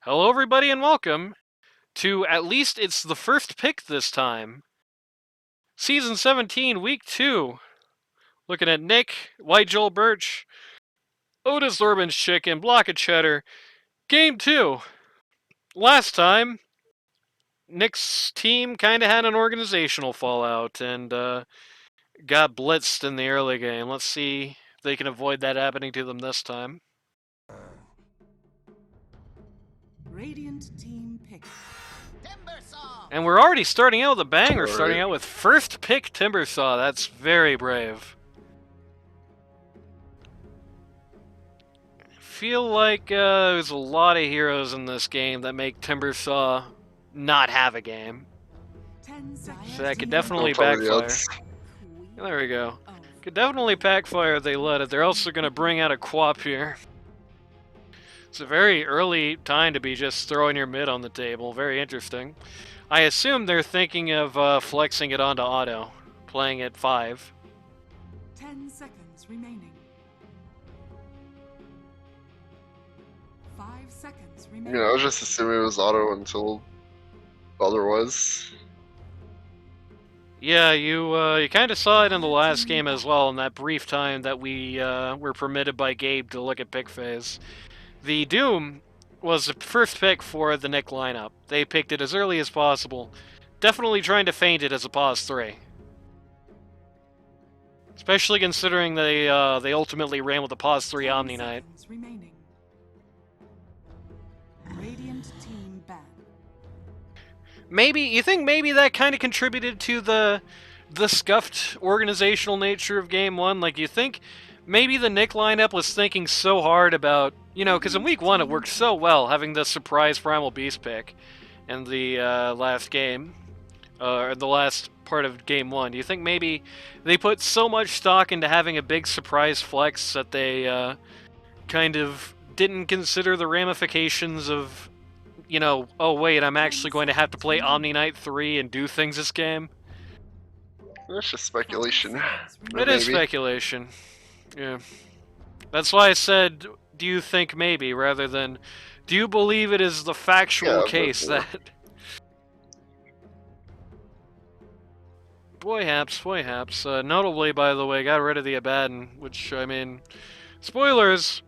Hello, everybody, and welcome to At Least It's the First Pick This Time. Season 17, Week 2. Looking at Nick, White Joel Birch, Otis Orbange Chicken, Block of Cheddar. Game 2. Last time, Nick's team kind of had an organizational fallout and got blitzed in the early game. Let's see if they can avoid that happening to them this time. Radiant team pick. And we're already starting out with a bang. We're starting out with first pick Timbersaw. That's very brave. I feel like there's a lot of heroes in this game that make Timbersaw not have a game. So that could definitely backfire. There we go. Could definitely backfire if they let it. They're also going to bring out a Quap here. It's a very early time to be just throwing your mid on the table. Very interesting. I assume they're thinking of flexing it onto auto, playing at 5. 10 seconds remaining. 5 seconds remaining. I was just assuming it was auto until otherwise. Yeah, you kind of saw it in the last game as well, in that brief time that we were permitted by Gabe to look at pick phase. The Doom was the first pick for the Nick lineup. They picked it as early as possible, definitely trying to feint it as a pause 3. Especially considering they ultimately ran with a pause 3 Omni Knight. Radiant team ban. Maybe you think maybe that kind of contributed to the scuffed organizational nature of Game 1? Like, you think maybe the Nick lineup was thinking so hard about, because in Week 1 it worked so well, having the surprise Primal Beast pick in the last game, or the last part of Game 1. Do you think maybe they put so much stock into having a big surprise flex that they kind of didn't consider the ramifications of, oh wait, I'm actually going to have to play Omni Knight 3 and do things this game? That's just speculation. It is speculation. Yeah. That's why I said, do you think maybe, rather than, do you believe it is the factual case that... Boyhaps. Notably, by the way, got rid of the Abaddon, which, spoilers,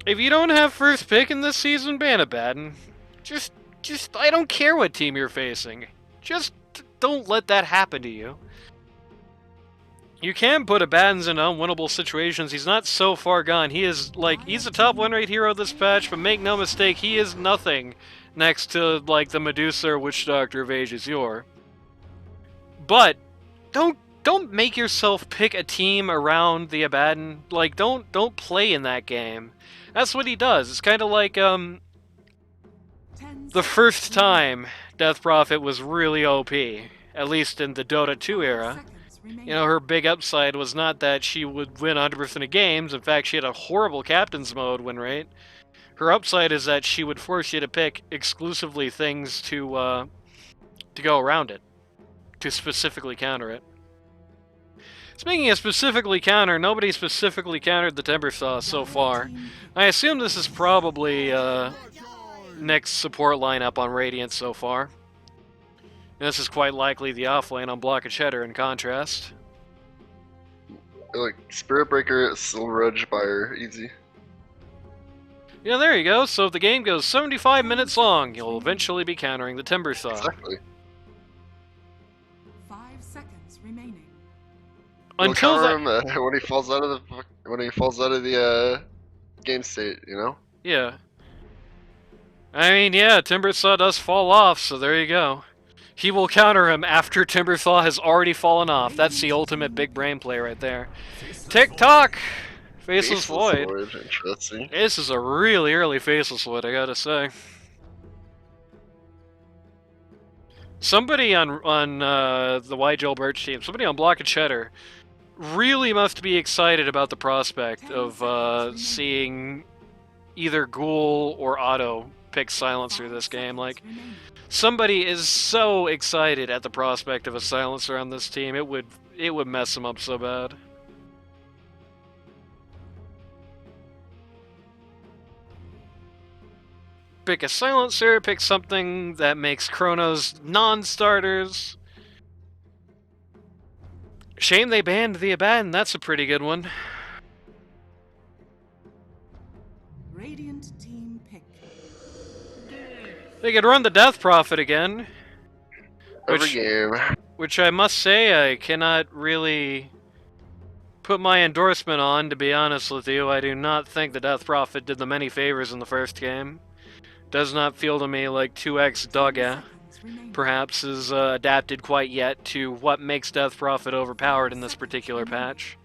if you don't have first pick in this season, ban Abaddon. Just, I don't care what team you're facing. Just don't let that happen to you. You can put Abaddons in unwinnable situations. He's not so far gone. He is, he's a top win rate hero this patch, but make no mistake, he is nothing next to, the Medusa or Witch Doctor of Age Azure. But, don't make yourself pick a team around the Abaddon. Don't play in that game. That's what he does. It's kind of like, the first time Death Prophet was really OP, at least in the Dota 2 era. Her big upside was not that she would win 100% of games. In fact, she had a horrible captain's mode win rate. Her upside is that she would force you to pick exclusively things to go around it, to specifically counter it. Speaking of specifically counter, nobody specifically countered the Timbersaw so far. I assume this is probably Nick's support lineup on Radiant so far. And this is quite likely the offlane on Block of Cheddar in contrast. Spirit Breaker, Silver Edge, Buyer, easy. Yeah, there you go. So if the game goes 75 minutes long, you'll eventually be countering the Timbersaw. Exactly. 5 seconds remaining. Until him, when he falls out of the game state, Yeah. Timbersaw does fall off, so there you go. He will counter him after Timbersaw has already fallen off. That's the ultimate big brain play right there. Tick-tock! Faceless Void. Interesting. This is a really early Faceless Void, I gotta say. Somebody on the White Joel Birch team, somebody on Block of Cheddar, really must be excited about the prospect of seeing either Ghoul or Auto pick Silencer this game. Somebody is so excited at the prospect of a Silencer on this team, it would mess them up so bad. pick a silencer, pick something that makes Chronos non-starters. Shame they banned the Abaddon, that's a pretty good one. Radiant team pick. They could run the Death Prophet again. Every game. Which I must say I cannot really put my endorsement on, to be honest with you. I do not think the Death Prophet did them any favors in the first game. Does not feel to me like 2x 10 Dogga seconds remaining. perhaps is adapted quite yet to what makes Death Prophet overpowered in this particular patch.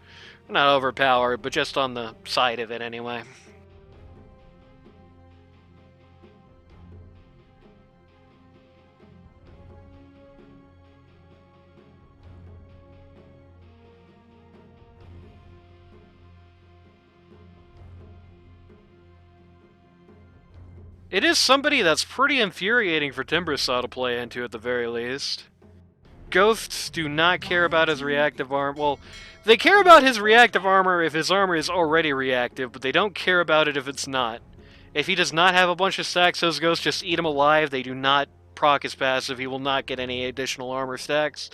Not overpowered, but just on the side of it anyway. It is somebody that's pretty infuriating for Timbersaw to play into at the very least. Ghosts do not care about his reactive armor. Well, they care about his reactive armor if his armor is already reactive, but they don't care about it if it's not. If he does not have a bunch of stacks, those ghosts just eat him alive. They do not proc his passive. He will not get any additional armor stacks.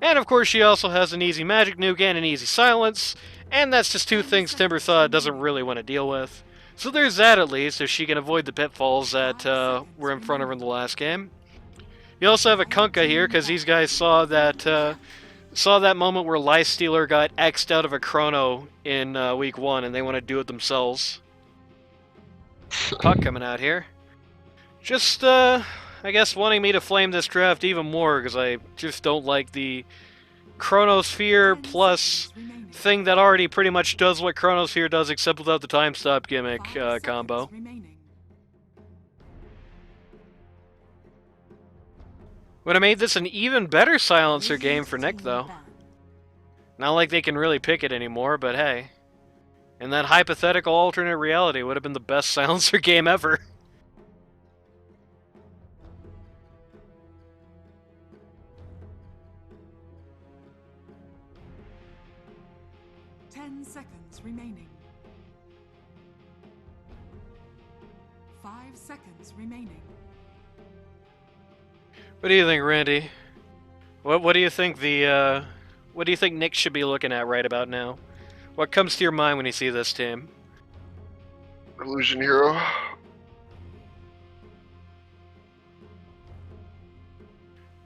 And of course, she also has an easy magic nuke and an easy silence, and that's just two things Timbersaw doesn't really want to deal with. So there's that at least, if she can avoid the pitfalls that were in front of her in the last game. You also have a Kunkka here, because these guys saw that moment where Lifestealer got X'd out of a Chrono in week 1, and they want to do it themselves. Puck coming out here. Just, I guess, wanting me to flame this draft even more, because I just don't like the Chronosphere plus thing that already pretty much does what Chronosphere does, except without the time stop gimmick combo. Would have made this an even better silencer game for Nick, though. Not like they can really pick it anymore, but hey. In that hypothetical alternate reality, would have been the best silencer game ever. Seconds remaining. 5 seconds remaining. What do you think, Randy? What do you think what do you think Nick should be looking at right about now? What comes to your mind when you see this team? Illusion Hero.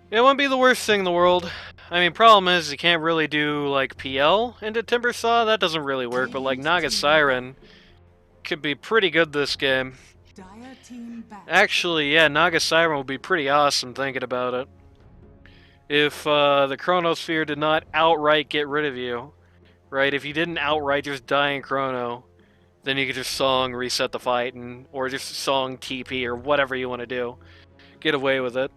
It wouldn't be the worst thing in the world. I mean, problem is you can't really do, like, PL into Timbersaw. That doesn't really work, but, like, Naga Siren could be pretty good this game. Actually, yeah, Naga Siren would be pretty awesome thinking about it. If the Chronosphere did not outright get rid of you, right? If you didn't outright just die in Chrono, then you could just song reset the fight, or just song TP, or whatever you want to do. Get away with it.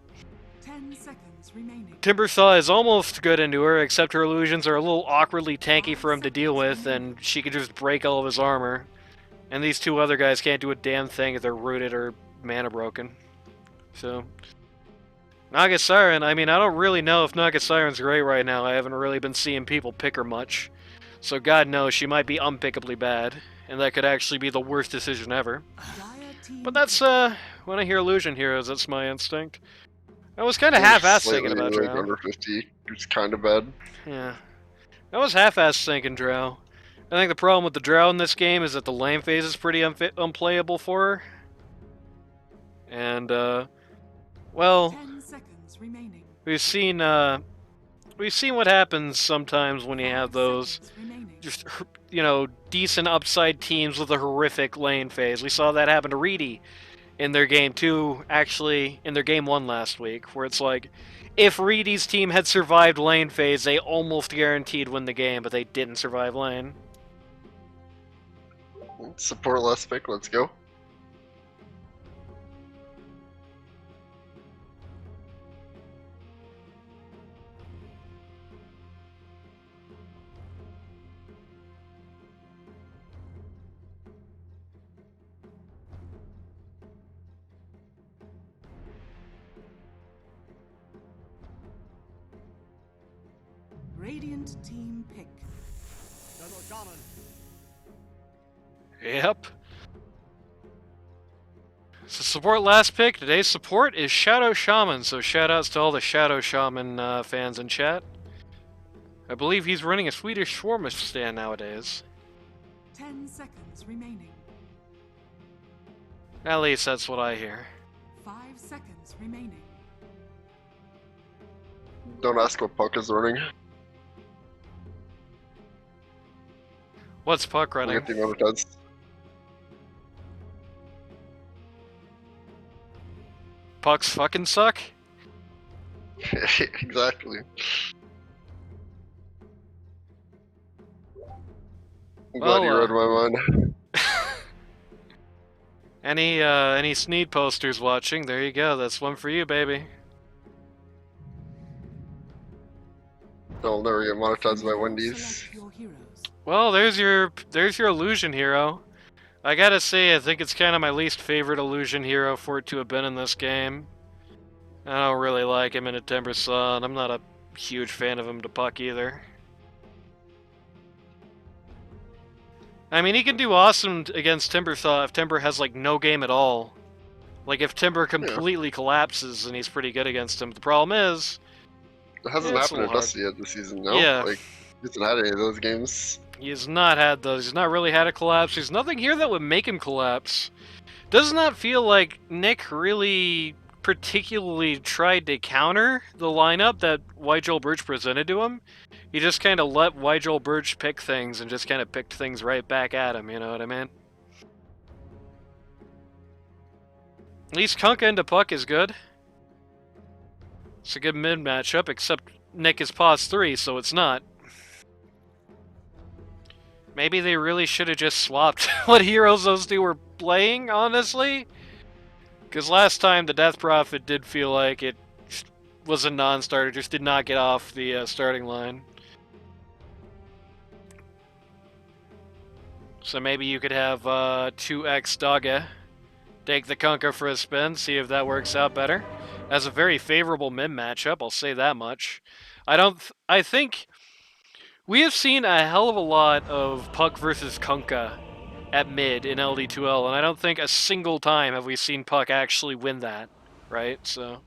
10 seconds remaining. Timbersaw is almost good into her, except her illusions are a little awkwardly tanky for him to deal with, and she can just break all of his armor. And these two other guys can't do a damn thing if they're rooted or mana broken. So, Naga Siren, I mean, I don't really know if Naga Siren's great right now. I haven't really been seeing people pick her much. So God knows, she might be unpickably bad, and that could actually be the worst decision ever. But that's, when I hear Illusion Heroes, that's my instinct. I was kind of half-assed thinking about like Drow. under 50. It's kind of bad. Yeah. I was half-assed thinking Drow. I think the problem with the Drow in this game is that the lane phase is pretty unplayable for her. And, well, 10 seconds remaining. we've seen what happens sometimes when you have those just, you know, decent upside teams with a horrific lane phase. We saw that happen to Reedy in their game 2, actually, in their game 1 last week, where it's like, if Reedy's team had survived lane phase, they almost guaranteed win the game, but they didn't survive lane. Support less pick, let's go. Radiant team pick. Yep. So support last pick. Today's support is Shadow Shaman, so shoutouts to all the Shadow Shaman fans in chat. I believe he's running a Swedish Shawarma stand nowadays. 10 seconds remaining. At least that's what I hear. 5 seconds remaining. Don't ask what Puck is running. What's Puck running? Look at the amount of deads. Pucks fucking suck? Exactly. I'm Well, glad you read my mind. Any Sneed posters watching? There you go. That's one for you, baby. I'll never get monetized by From Wendy's. select your heroes. Well, there's your illusion hero. I gotta say, I think it's kind of my least favorite illusion hero for it to have been in this game. I don't really like him in a Timber Saw, and I'm not a huge fan of him to Puck either. I mean, he can do awesome against Timber Saw if Timber has, like, no game at all. Like, if Timber completely collapses, and he's pretty good against him. The problem is... It hasn't Yeah, it's happened a to little Dusty yet this season, no? Yeah. Like, he hasn't had any of those games. He has not had those. He's not really had a collapse. There's nothing here that would make him collapse. Does not feel like Nick really particularly tried to counter the lineup that Joel Birch presented to him. He just kind of let Joel Birch pick things and just kind of picked things right back at him, you know what I mean? At least Kunkka into Puck is good. It's a good mid matchup, except Nick is pause 3, so it's not. Maybe they really should have just swapped what heroes those two were playing, honestly. Because last time the Death Prophet did feel like it was a non-starter, just did not get off the starting line. So maybe you could have 2x Dogge take the Kunkka for a spin, see if that works out better. As a very favorable mid matchup, I'll say that much. I think we have seen a hell of a lot of Puck versus Kunkka at mid in LD2L, and I don't think a single time have we seen Puck actually win that, right? So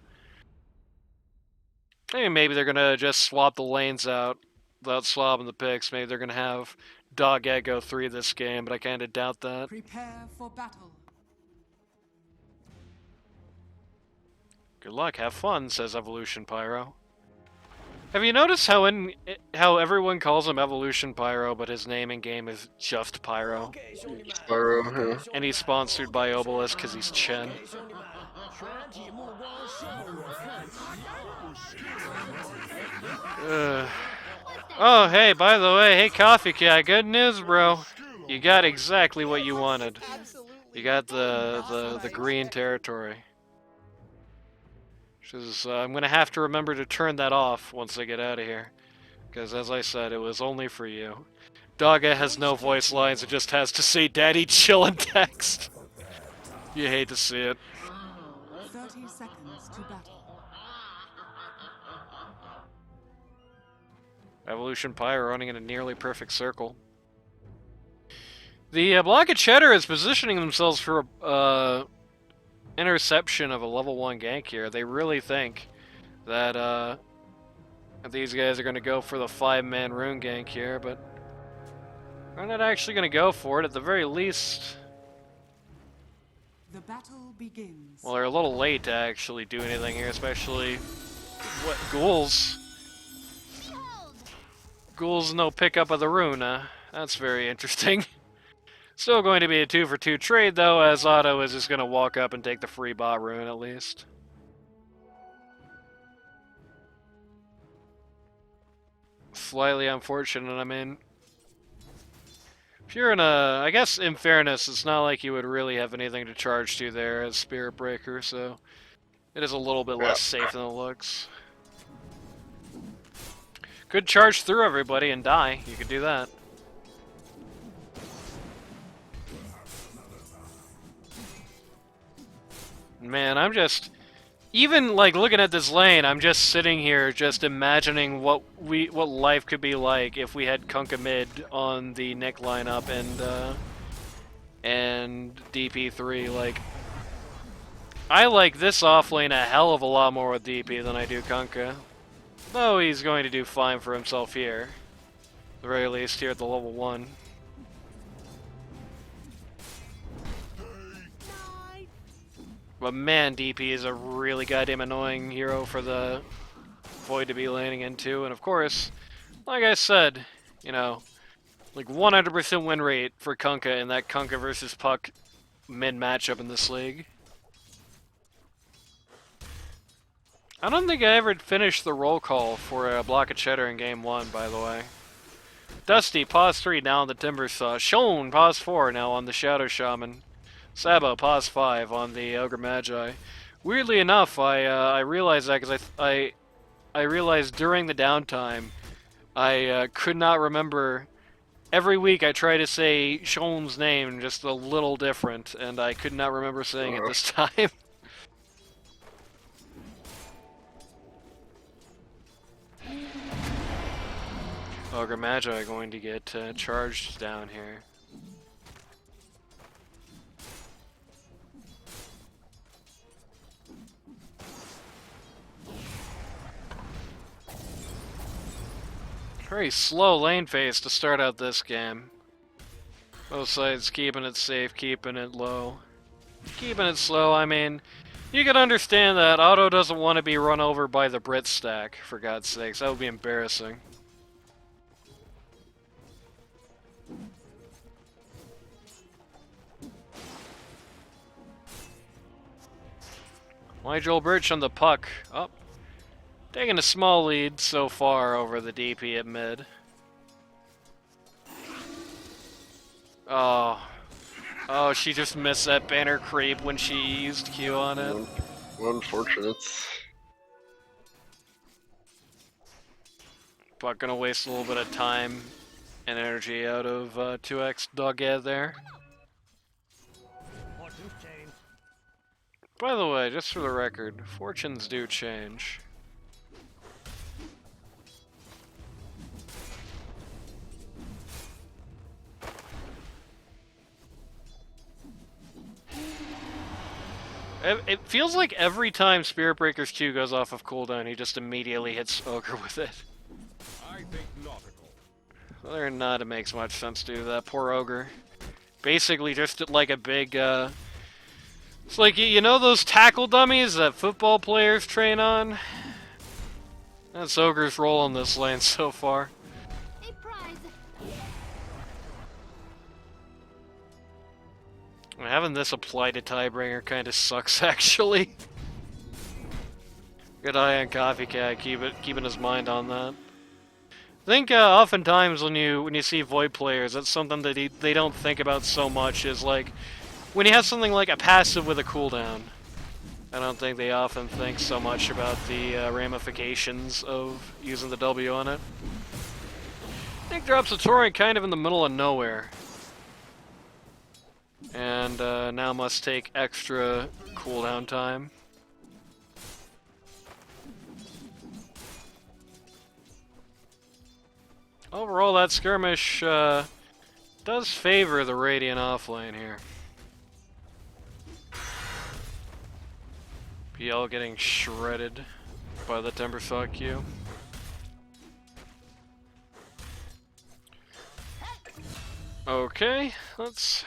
maybe they're gonna just swap the lanes out without swapping the picks. Maybe they're gonna have Dogge go 3 this game, but I kind of doubt that. Prepare for battle. Good luck, have fun, says Evolution Pyro. Have you noticed how everyone calls him Evolution Pyro, but his name in game is just Pyro? Spyro, yeah. And he's sponsored by Obelisk because he's Chen. Oh, hey, by the way, hey, Coffee Cat, good news, bro. You got exactly what you wanted. You got the green territory. I'm going to have to remember to turn that off once I get out of here. Because, as I said, it was only for you. Dogge has no voice lines, it just has to say, Daddy, chill in text. You hate to see it. 30 seconds to battle. Evolution Pyro running in a nearly perfect circle. The block of Cheddar is positioning themselves for interception of a level 1 gank here. They really think that these guys are going to go for the 5-man rune gank here, but they're not actually going to go for it at the very least. The battle begins. Well, they're a little late to actually do anything here, especially what ghouls. Ghouls no pickup of the rune, that's very interesting. Still going to be a 2-for-2 trade, though, as Otto is just going to walk up and take the free bot rune, at least. Slightly unfortunate, I mean. If you're in a... I guess, in fairness, it's not like you would really have anything to charge to there as Spirit Breaker, so... It is a little bit less safe than it looks. Could charge through everybody and die. You could do that. Man, I'm just... Even, like, looking at this lane, I'm just sitting here just imagining what life could be like if we had Kunkka mid on the Nick lineup and DP3, like... I like this offlane a hell of a lot more with DP than I do Kunkka. Though he's going to do fine for himself here. At the very least here at the level 1. But man, DP is a really goddamn annoying hero for the Void to be laning into. And of course, like I said, you know, like 100% win rate for Kunkka in that Kunkka versus Puck mid matchup in this league. I don't think I ever finished the roll call for a block of Cheddar in game 1, by the way. Dusty, pause 3 now on the Timber Saw. Shone, pause 4 now on the Shadow Shaman. Sabo, pause 5 on the Ogre Magi. Weirdly enough, I realized that because I realized during the downtime, I could not remember. Every week I try to say Shone's name just a little different, and I could not remember saying it this time. Ogre Magi going to get charged down here. Very slow lane phase to start out this game. Both sides keeping it safe, keeping it low. Keeping it slow, I mean, you can understand that Otto doesn't want to be run over by the Brit stack, for God's sakes. That would be embarrassing. Why Joel Birch on the puck? Oh. Taking a small lead so far over the DP at mid. Oh. Oh, she just missed that banner creep when she used Q on it. Unfortunate. But gonna waste a little bit of time and energy out of 2x Doghead there. By the way, just for the record, fortunes do change. It feels like every time Spirit Breaker's Q goes off of cooldown, he just immediately hits Ogre with it. I think nautical. Whether or not it makes much sense to do that, poor Ogre. Basically just like a big, it's like, you know those tackle dummies that football players train on? That's Ogre's role in this lane so far. Having this apply to Tiebringer kind of sucks, actually. Good eye on Coffee Cat, keeping his mind on that. I think oftentimes when you see Void players, that's something that they don't think about so much. Is like when you have something like a passive with a cooldown. I don't think they often think so much about the ramifications of using the W on it. Nick drops a torrent kind of in the middle of nowhere. And now must take extra cooldown time. Overall, that skirmish does favor the Radiant offlane here. PL getting shredded by the Timbersaw Q. Okay, let's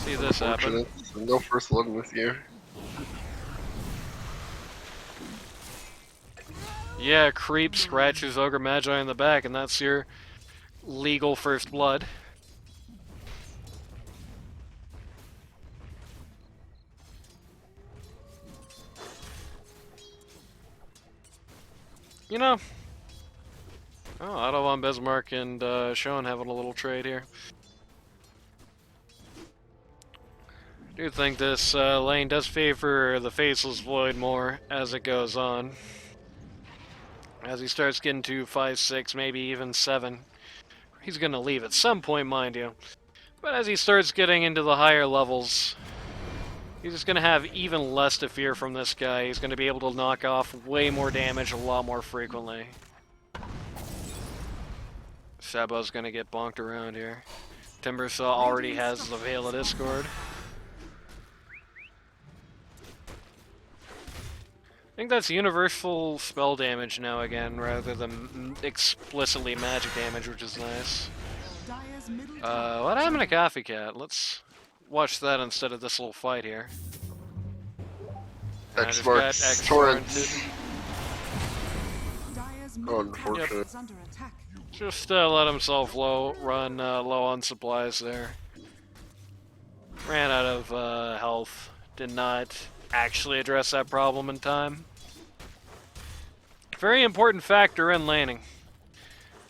see this happen. No first blood with you. Yeah, creep scratches Ogre Magi in the back, and that's your legal first blood. You know, Otto von Bismarck and Sean having a little trade here. I do think this lane does favor the Faceless Void more as it goes on. As he starts getting to 5, 6, maybe even 7. He's going to leave at some point, mind you. But as he starts getting into the higher levels, he's just going to have even less to fear from this guy. He's going to be able to knock off way more damage a lot more frequently. Sabo's going to get bonked around here. Timbersaw already has the Veil of Discord. think that's universal spell damage now again, rather than explicitly magic damage, which is nice. Dire's middle tower What happened to Coffee Cat? Let's watch that instead of this little fight here. I just got X torrents. X-torrented. Dire's middle tower Unfortunate. is under attack. Just let himself run low on supplies there. Ran out of health. Did not actually address that problem in time. Very important factor in laning.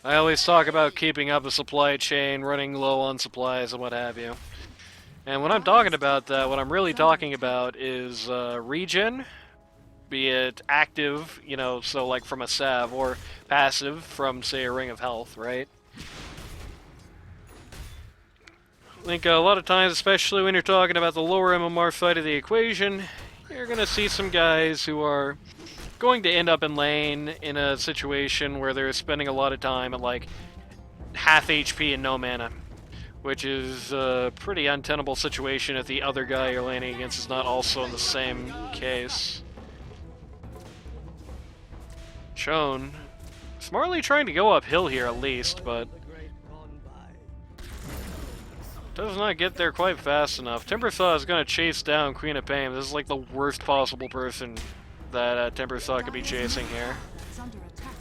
I always talk about keeping up a supply chain, running low on supplies and what have you. And when I'm talking about that, what I'm really talking about is regen, be it active, you know, so like from a salve, or passive from, say, a Ring of Health, right? I think a lot of times, especially when you're talking about the lower MMR side of the equation, you're going to see some guys who are going to end up in lane in a situation where they're spending a lot of time at like half HP and no mana, which is a pretty untenable situation if the other guy you're laning against is not also in the same case. Shown smartly trying to go uphill here at least, but does not get there quite fast enough. Timbersaw is going to chase down Queen of Pain. This is like the worst possible person that Timbersaw could be chasing here. Is under attack.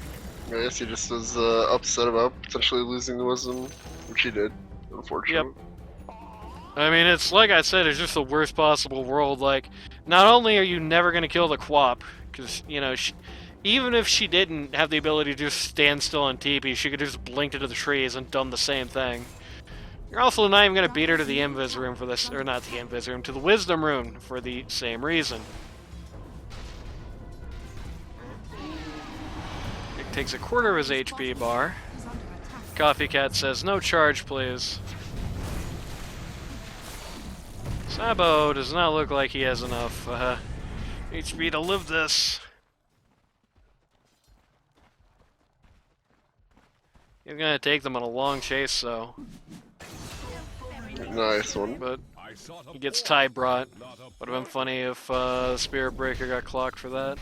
I guess he just was upset about potentially losing the wisdom, which he did, unfortunately. I mean, it's like I said, it's just the worst possible world. Like, not only are you never going to kill the Quap, because, you know, even if she didn't have the ability to just stand still on TP, she could just blink into the trees and done the same thing. You're also not even going to beat her to the Invis room for this, or not the Invis room, to the Wisdom room for the same reason. It takes a quarter of his HP bar. Is under attack. Coffee Cat says, no charge, please. Sabo does not look like he has enough HP to live this. He's gonna take them on a long chase, though. Nice one. But I sought a he gets boy, tie brought. not a Would have been funny if Spirit Breaker got clocked for that.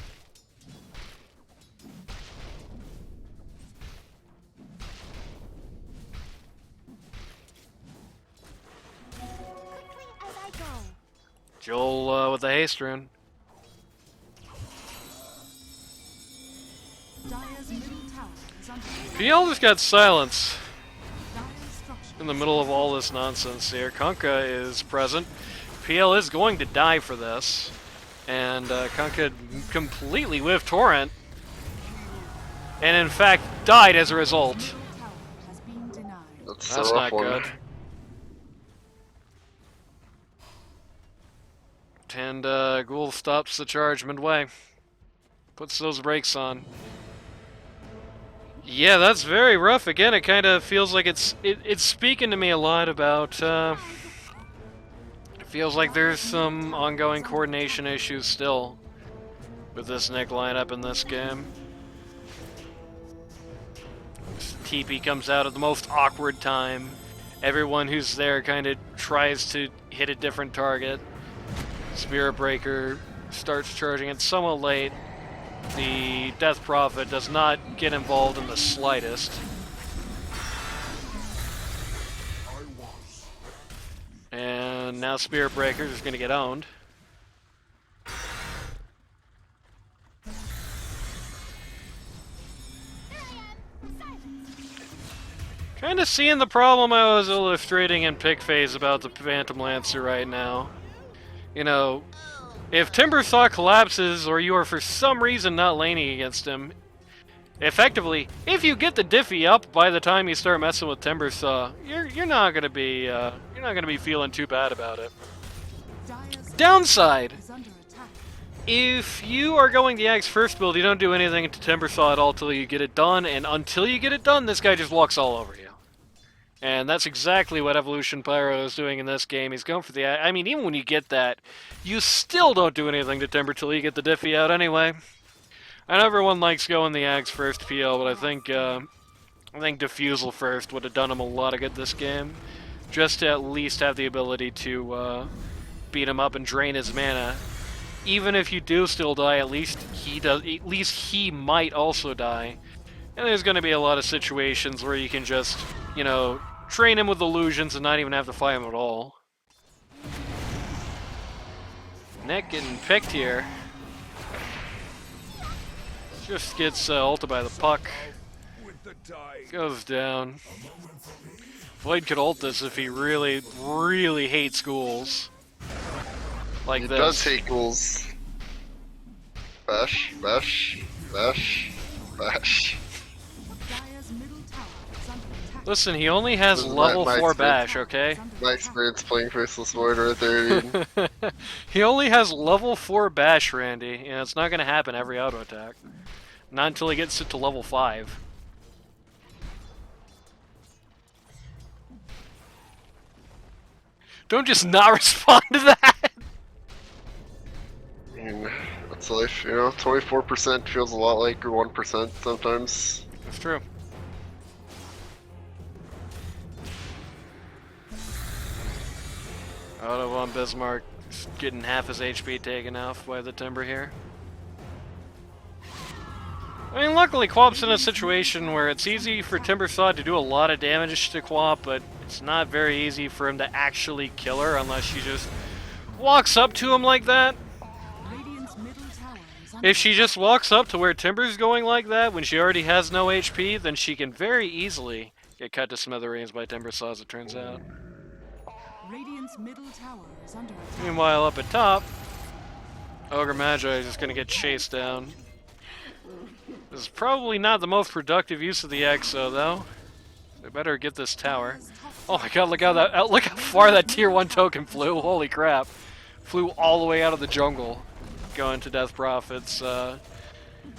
Joel with the haste rune. Dire's middle tower is under attack. PL just got silence Dire's structure in the middle of all this nonsense here. Kunkka is present. PL is going to die for this. And Kunkka completely whiffed Torrent. And in fact, died as a result. middle tower has been denied. That's That's a not rough one. good. And Ghoul stops the charge midway. Puts those brakes on. Yeah, that's very rough. Again, it kind of feels like it's speaking to me a lot about. It feels like there's some ongoing coordination issues still with this Nick lineup in this game. TP comes out at the most awkward time. Everyone who's there kind of tries to hit a different target. Spirit Breaker starts charging it somewhat late. The Death Prophet does not get involved in the slightest. And now Spirit Breaker is going to get owned. Kind of seeing the problem I was illustrating in pick phase about the Phantom Lancer right now. You know, if Timbersaw collapses or you are for some reason not laning against him, effectively, if you get the Diffie up by the time you start messing with Timbersaw, you're not gonna be feeling too bad about it. Dire's Downside: is under attack. if you are going the Axe first build, you don't do anything to Timbersaw at all till you get it done, and until you get it done, this guy just walks all over you. And that's exactly what Evolution Pyro is doing in this game. He's going for the... I mean, even when you get that, you still don't do anything to Timber till you get the Diffie out anyway. I know everyone likes going the Axe first PL, but I think Diffusal first would have done him a lot of good this game. Just to at least have the ability to beat him up and drain his mana even if you do still die, at least he does. At least he might also die. And there's going to be a lot of situations where you can just, you know, train him with illusions and not even have to fight him at all. Neck getting picked here. Just gets ulted by the puck. Goes down. Void could ult this if he really, really hates ghouls. Like He this. does hate ghouls. Bash, bash, bash, bash. Dire's middle tower is under attack. Listen, he only has This is level my 4 experience. bash, okay? Is under My attack. experience playing Faceless Void right there, dude. He only has level 4 bash, Randy, and it's not going to happen every auto attack. Not until he gets it to level 5. Don't just not respond to that! I mean, that's life, you know? 24% feels a lot like 1% sometimes. That's true. Otto von Bismarck is getting half his HP taken off by the Timber here. I mean, luckily, Quap's in a situation where it's easy for Timbersaw to do a lot of damage to Quap, but it's not very easy for him to actually kill her unless she just walks up to him like that. Radiant's middle tower is under If she just walks up to where Timber's going like that when she already has no HP, then she can very easily get cut to smithereens by Timbersaw, as it turns out. Radiant's middle tower is under attack. Meanwhile, up at top, Ogre Magi is just going to get chased down. This is probably not the most productive use of the Exo, though. They better get this tower. Oh my god, look how far that tier 1 token flew. Holy crap. Flew all the way out of the jungle. Going to Death Prophet's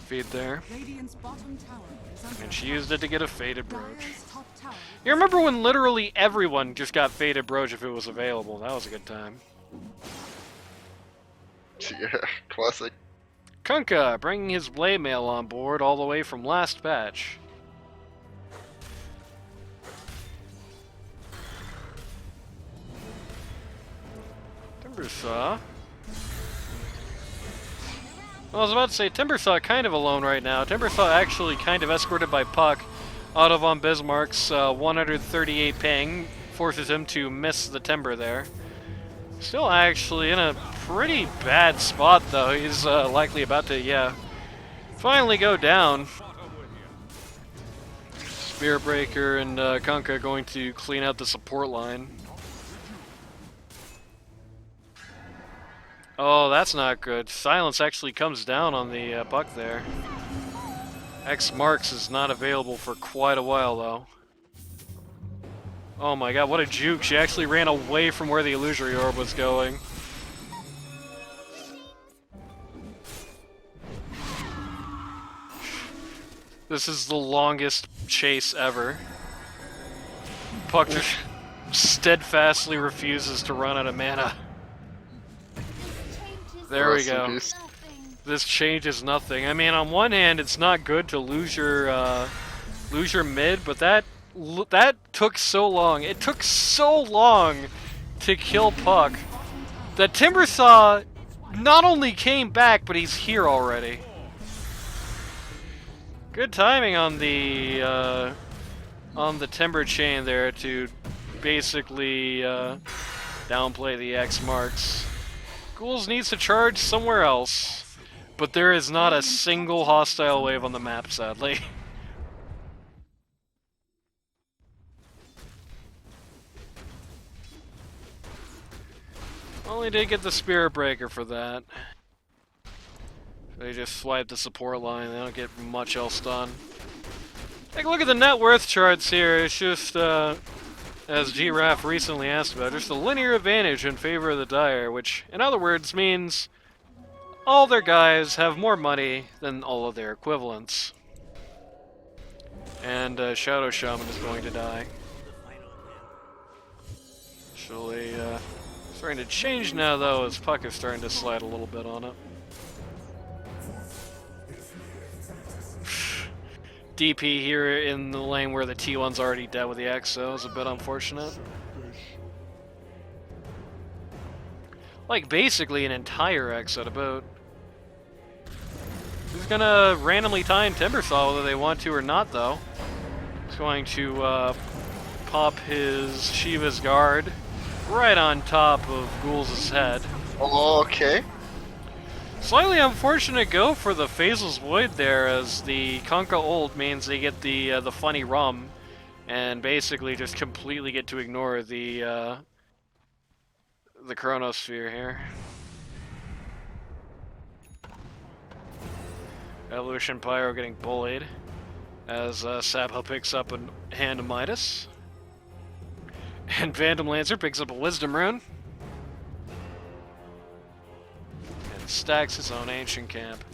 feed there. Radiant's bottom tower is under And she attack. used it to get a Faded Brooch. Dire's top tower You remember when literally everyone just got Faded Brooch if it was available? That was a good time. Yeah, classic. Kunkka bringing his Blade Mail on board all the way from last patch. Timbersaw. Well, I was about to say, Timbersaw kind of alone right now. Timbersaw actually kind of escorted by Puck. Otto von Bismarck's 138 ping forces him to miss the Timber there. Still actually in a pretty bad spot, though. He's likely about to, yeah, finally go down. Spirit Breaker and Kunkka going to clean out the support line. Oh, that's not good. Silence actually comes down on the Puck there. X Marks is not available for quite a while, though. Oh my god, what a juke. She actually ran away from where the illusory orb was going. This is the longest chase ever. Puck just steadfastly refuses to run out of mana. There we Rest in go. peace. This changes nothing. I mean, on one hand, it's not good to lose your mid, but that took so long. It took so long to kill Puck that Timbersaw not only came back, but he's here already. Good timing on the Timber chain there to basically downplay the X Marks. Ghouls needs to charge somewhere else. But there is not a single hostile wave on the map, sadly. Only did get the Spirit Breaker for that. They just swipe the support line, they don't get much else done. Take a look at the net worth charts here. It's just, as G-Raf recently asked about, just a linear advantage in favor of the Dire, which, in other words, means all their guys have more money than all of their equivalents. And Shadow Shaman is going to die. Actually, starting to change now, though, as Puck is starting to slide a little bit on it. DP here in the lane where the T1's already dead with the Exo is a bit unfortunate. like basically an entire X at a boat. He's gonna randomly tie in Timbersaw whether they want to or not, though. He's going to pop his Shiva's Guard right on top of Ghoul's head. Okay. Slightly unfortunate go for the Phasel's Void there, as the Kunkka ult means they get the funny rum, and basically just completely get to ignore the Chronosphere here. Evolution Pyro getting bullied as Sabho picks up a Hand of Midas. And Phantom Lancer picks up a Wisdom Rune. And stacks his own Ancient Camp.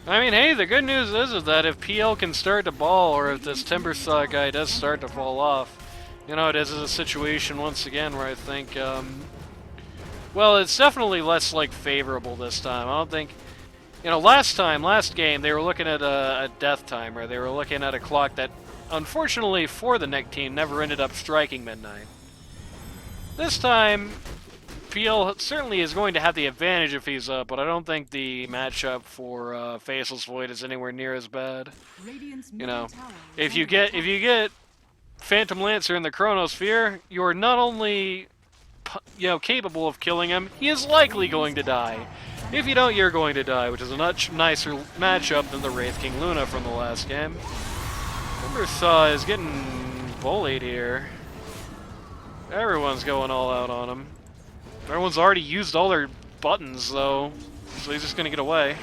I mean, hey, the good news is that if PL can start to ball, or if this Timbersaw guy does start to fall off, you know, it is a situation once again where I think, well, it's definitely less, like, favorable this time. I don't think, you know, last game, they were looking at a death timer. They were looking at a clock that, unfortunately for the Nick team, never ended up striking midnight. This time, PL certainly is going to have the advantage if he's up, but I don't think the matchup for Faceless Void is anywhere near as bad. You know, if you get Phantom Lancer in the Chronosphere, you're not only, you know, capable of killing him, he is likely going to die. If you don't, you're going to die, which is a much nicer matchup than the Wraith King Luna from the last game. Timbersaw is getting bullied here. Everyone's going all out on him. Everyone's already used all their buttons, though, so he's just gonna get away.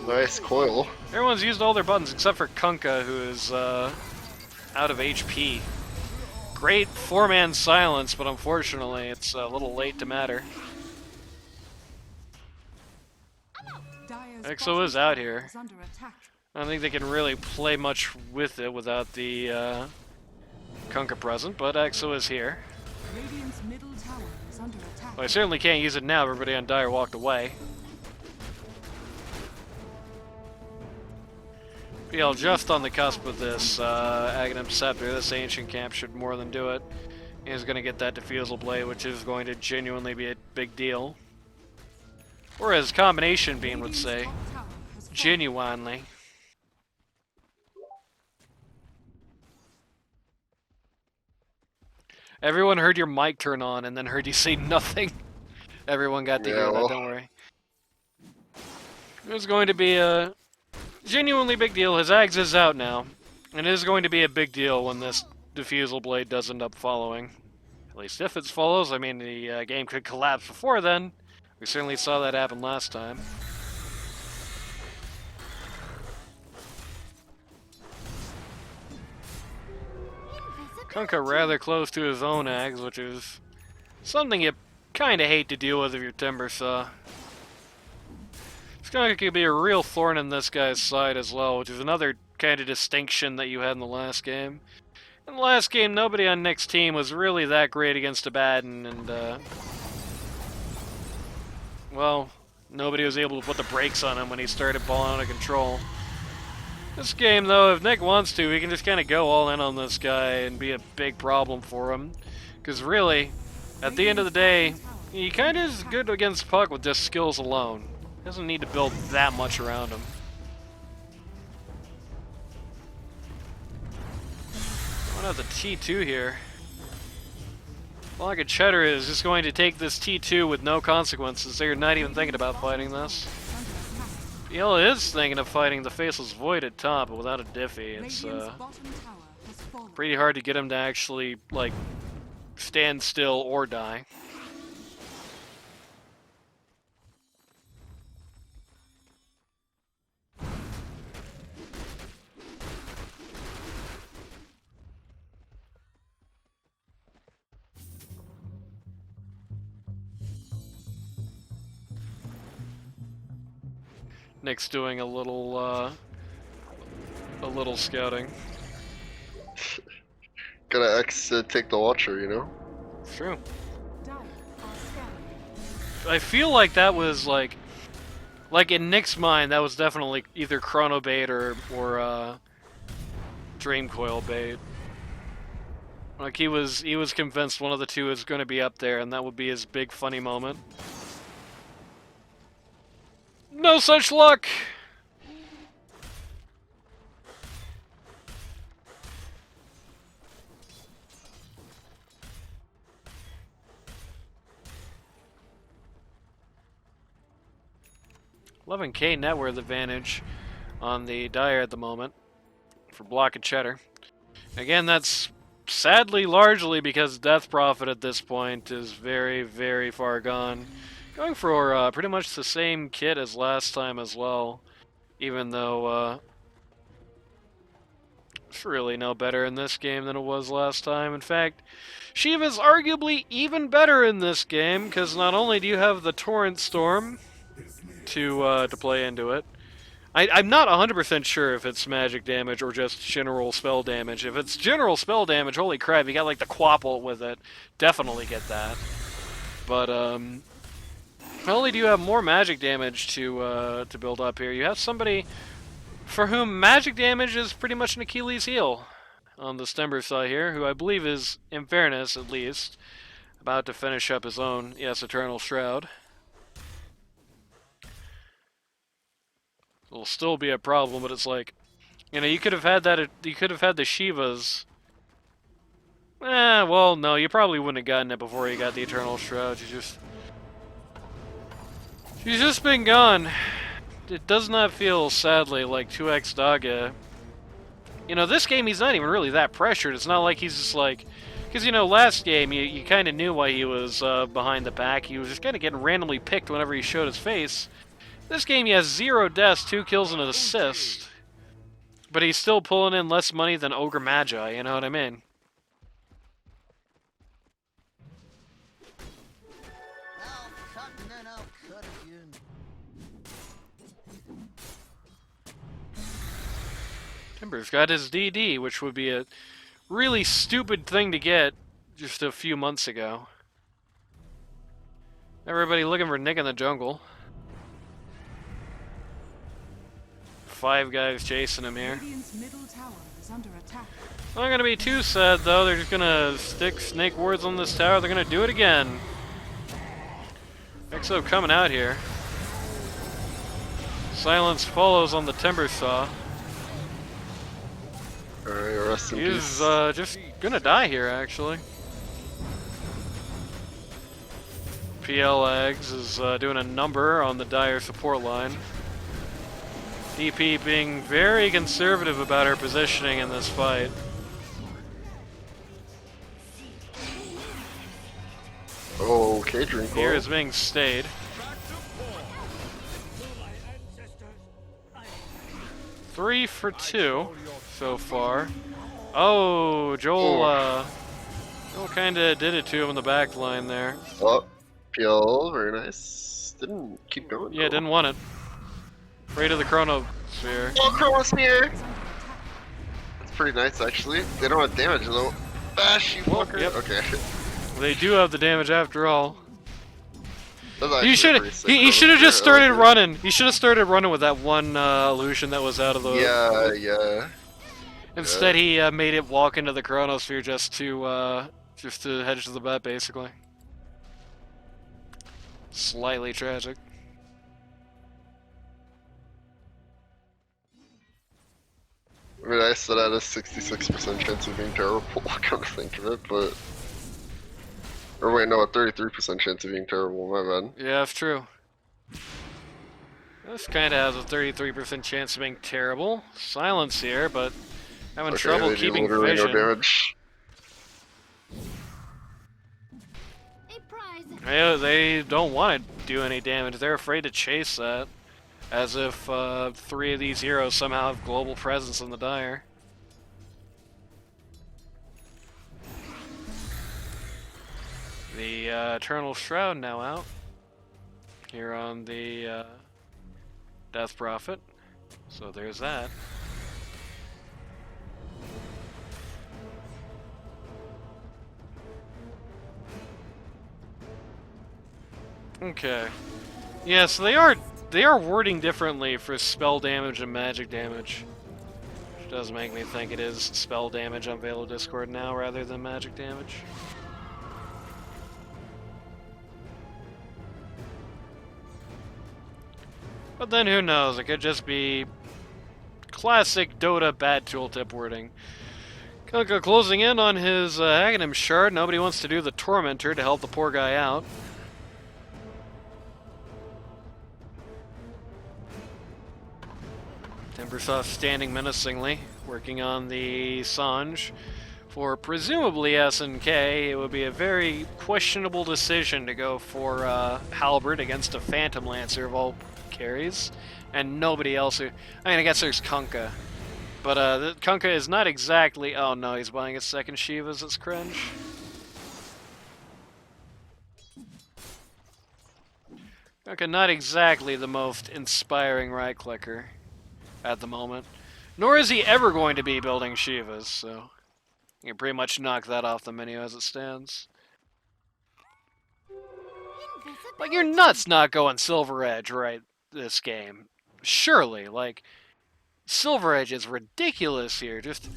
Nice coil. Everyone's used all their buttons except for Kunkka, who is out of HP. Great four-man silence, but unfortunately, it's a little late to matter. EXO is out here. I don't think they can really play much with it without the Kunkka present, but EXO is here. Well, I certainly can't use it now. Everybody on Dire walked away. PL just on the cusp of this Aghanim Scepter. This Ancient Camp should more than do it. He's going to get that Diffusal Blade, which is going to genuinely be a big deal. Or as Combination Beam would say, genuinely. Everyone heard your mic turn on and then heard you say nothing. Everyone got to hear that, don't worry. It's going to be a genuinely big deal. His Ags is out now. And it is going to be a big deal when this Diffusal Blade does end up following. At least if it follows. I mean, the game could collapse before then. We certainly saw that happen last time. Kunkka rather close to his own Ags, which is something you kind of hate to deal with if you're Timbersaw. Kunkka could be a real thorn in this guy's side as well, which is another kind of distinction that you had in the last game. In the last game, nobody on Nick's team was really that great against Abaddon, and well, nobody was able to put the brakes on him when he started balling out of control. This game, though, if Nick wants to, he can just kind of go all in on this guy and be a big problem for him. Because really, at the end of the day, he kind of is good against Puck with just skills alone. He doesn't need to build that much around him. Going out the T2 here. Like a Cheddar is just going to take this T2 with no consequences. They're not even thinking about fighting this. PL is thinking of fighting the Faceless Void at top, but without a Diffie, it's pretty hard to get him to actually, like, stand still or die. Nick's doing a little scouting. Gotta take the Watcher, you know? True. I feel like that was like in Nick's mind, that was definitely either Chrono Bait or Dream Coil Bait. Like he was convinced one of the two is going to be up there, and that would be his big funny moment. No such luck. 11k net worth advantage on the Dire at the moment for block and Cheddar. Again, that's sadly largely because Death Prophet at this point is very, very far gone. Going for pretty much the same kit as last time as well, even though it's really no better in this game than it was last time. In fact, Shiva's arguably even better in this game, because not only do you have the Torrent Storm to play into it, I'm not 100% sure if it's magic damage or just general spell damage. If it's general spell damage, holy crap, you got like the Quapple with it. Definitely get that. But not only do you have more magic damage to build up here, you have somebody for whom magic damage is pretty much an Achilles heel on the Stember side here, who I believe is, in fairness at least, about to finish up his own, yes, Eternal Shroud. It'll still be a problem, but it's like, you know, you could have had that, you could have had the Shivas. Well, no, you probably wouldn't have gotten it before you got the Eternal Shroud. She's just been gone. It does not feel, sadly, like 2x Daga. You know, this game he's not even really that pressured. It's not like he's just like... Because, you know, last game you kind of knew why he was behind the pack. He was just kind of getting randomly picked whenever he showed his face. This game he has 0 deaths, 2 kills, and an assist. But he's still pulling in less money than Ogre Magi, you know what I mean? Timber's got his DD, which would be a really stupid thing to get just a few months ago. Everybody looking for Nick in the jungle. 5 guys chasing him here. Radiant's middle tower is under attack. Not gonna be too sad though, they're just gonna stick snake wards on this tower, they're gonna do it again. Exo coming out here. Silence follows on the Timber Saw. Alright, rest in He's peace. just gonna die here, actually. PL Eggs is doing a number on the Dire support line. DP being very conservative about her positioning in this fight. Oh, okay, drink Here well. is being stayed. 3 for 2 so far. Oh, Joel kind of did it to him in the back line there. Oh, PL, very nice. Didn't keep going. Yeah, though. didn't want it. Afraid of the Chronosphere. Oh, Chronosphere! That's pretty nice, actually. They don't have damage, though. Bash, you Well, fucker! yep. Okay. They do have the damage after all. That's actually He should pretty sick he should have Chronosphere. just I started like it. running. He should have started running with that one illusion that was out of the. Yeah, yeah. Instead, he made it walk into the Chronosphere just to hedge to the bet, basically. Slightly tragic. I mean, I said I had a 66% chance of being terrible, come to think of it, but... Or wait, no, a 33% chance of being terrible, my bad. Yeah, that's true. This kind of has a 33% chance of being terrible. Silence here, but having Okay, trouble they do keeping literally vision. no damage. They don't want to do any damage. They're afraid to chase that. As if 3 of these heroes somehow have global presence in the Dire. The Eternal Shroud now out. Here on the Death Prophet. So there's that. Okay. Yeah, so they are wording differently for spell damage and magic damage. Does make me think it is spell damage on Veil of Discord now rather than magic damage. But then who knows, it could just be classic Dota bad tooltip wording. Kunkka closing in on his Aghanim shard. Nobody wants to do the Tormentor to help the poor guy out. Timbersaw standing menacingly, working on the Sange. For presumably SNK, it would be a very questionable decision to go for Halberd against a Phantom Lancer of all carries, and nobody else. I mean, I guess there's Kunkka, but Kunkka is not exactly. Oh no, he's buying a second Shivas. It's cringe. Kunkka not exactly the most inspiring right clicker at the moment, nor is he ever going to be building Shivas. So you can pretty much knock that off the menu as it stands. Like, you're nuts not going Silver Edge right this game. Surely, like, Silver Edge is ridiculous here. Just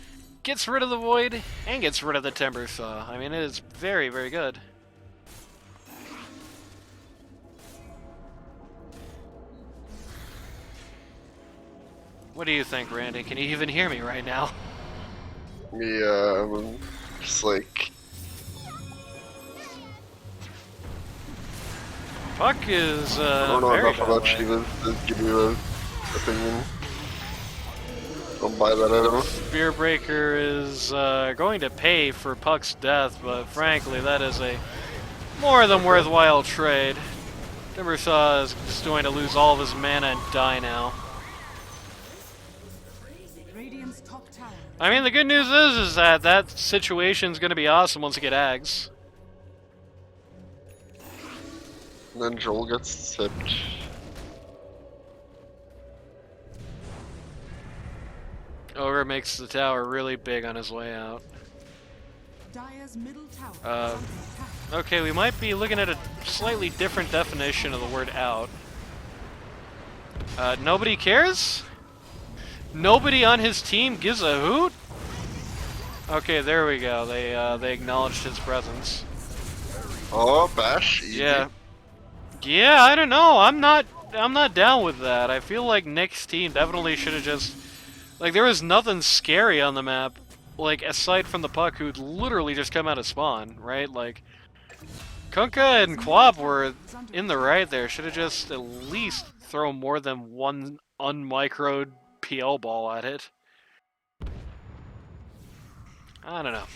gets rid of the Void and gets rid of the Timber Saw. I mean, it is very, very good. What do you think, Randy? Can you even hear me right now? Yeah, I'm just like... Puck is, I don't know very enough about that way. Shivas to give you an opinion. Don't buy that item. Spearbreaker is going to pay for Puck's death, but frankly, that is a more than worthwhile trade. Timbersaw is just going to lose all of his mana and die now. Radiant's top tower. I mean, the good news is that that situation's going to be awesome once you get Ags. And then Joel gets sipped. Ogre makes the tower really big on his way out. Dire's middle tower is Uh, under attack. Okay, we might be looking at a slightly different definition of the word out. Nobody cares? Nobody on his team gives a hoot? Okay, there we go. They acknowledged his presence. Oh, Bash? Easy. Yeah. Yeah, I don't know. I'm not down with that. I feel like Nick's team definitely should have just, like, there was nothing scary on the map, like, aside from the Puck who'd literally just come out of spawn, right? Like, Kunkka and Quab were in the right there. Should have just at least thrown more than one unmicroed PL ball at it. I don't know.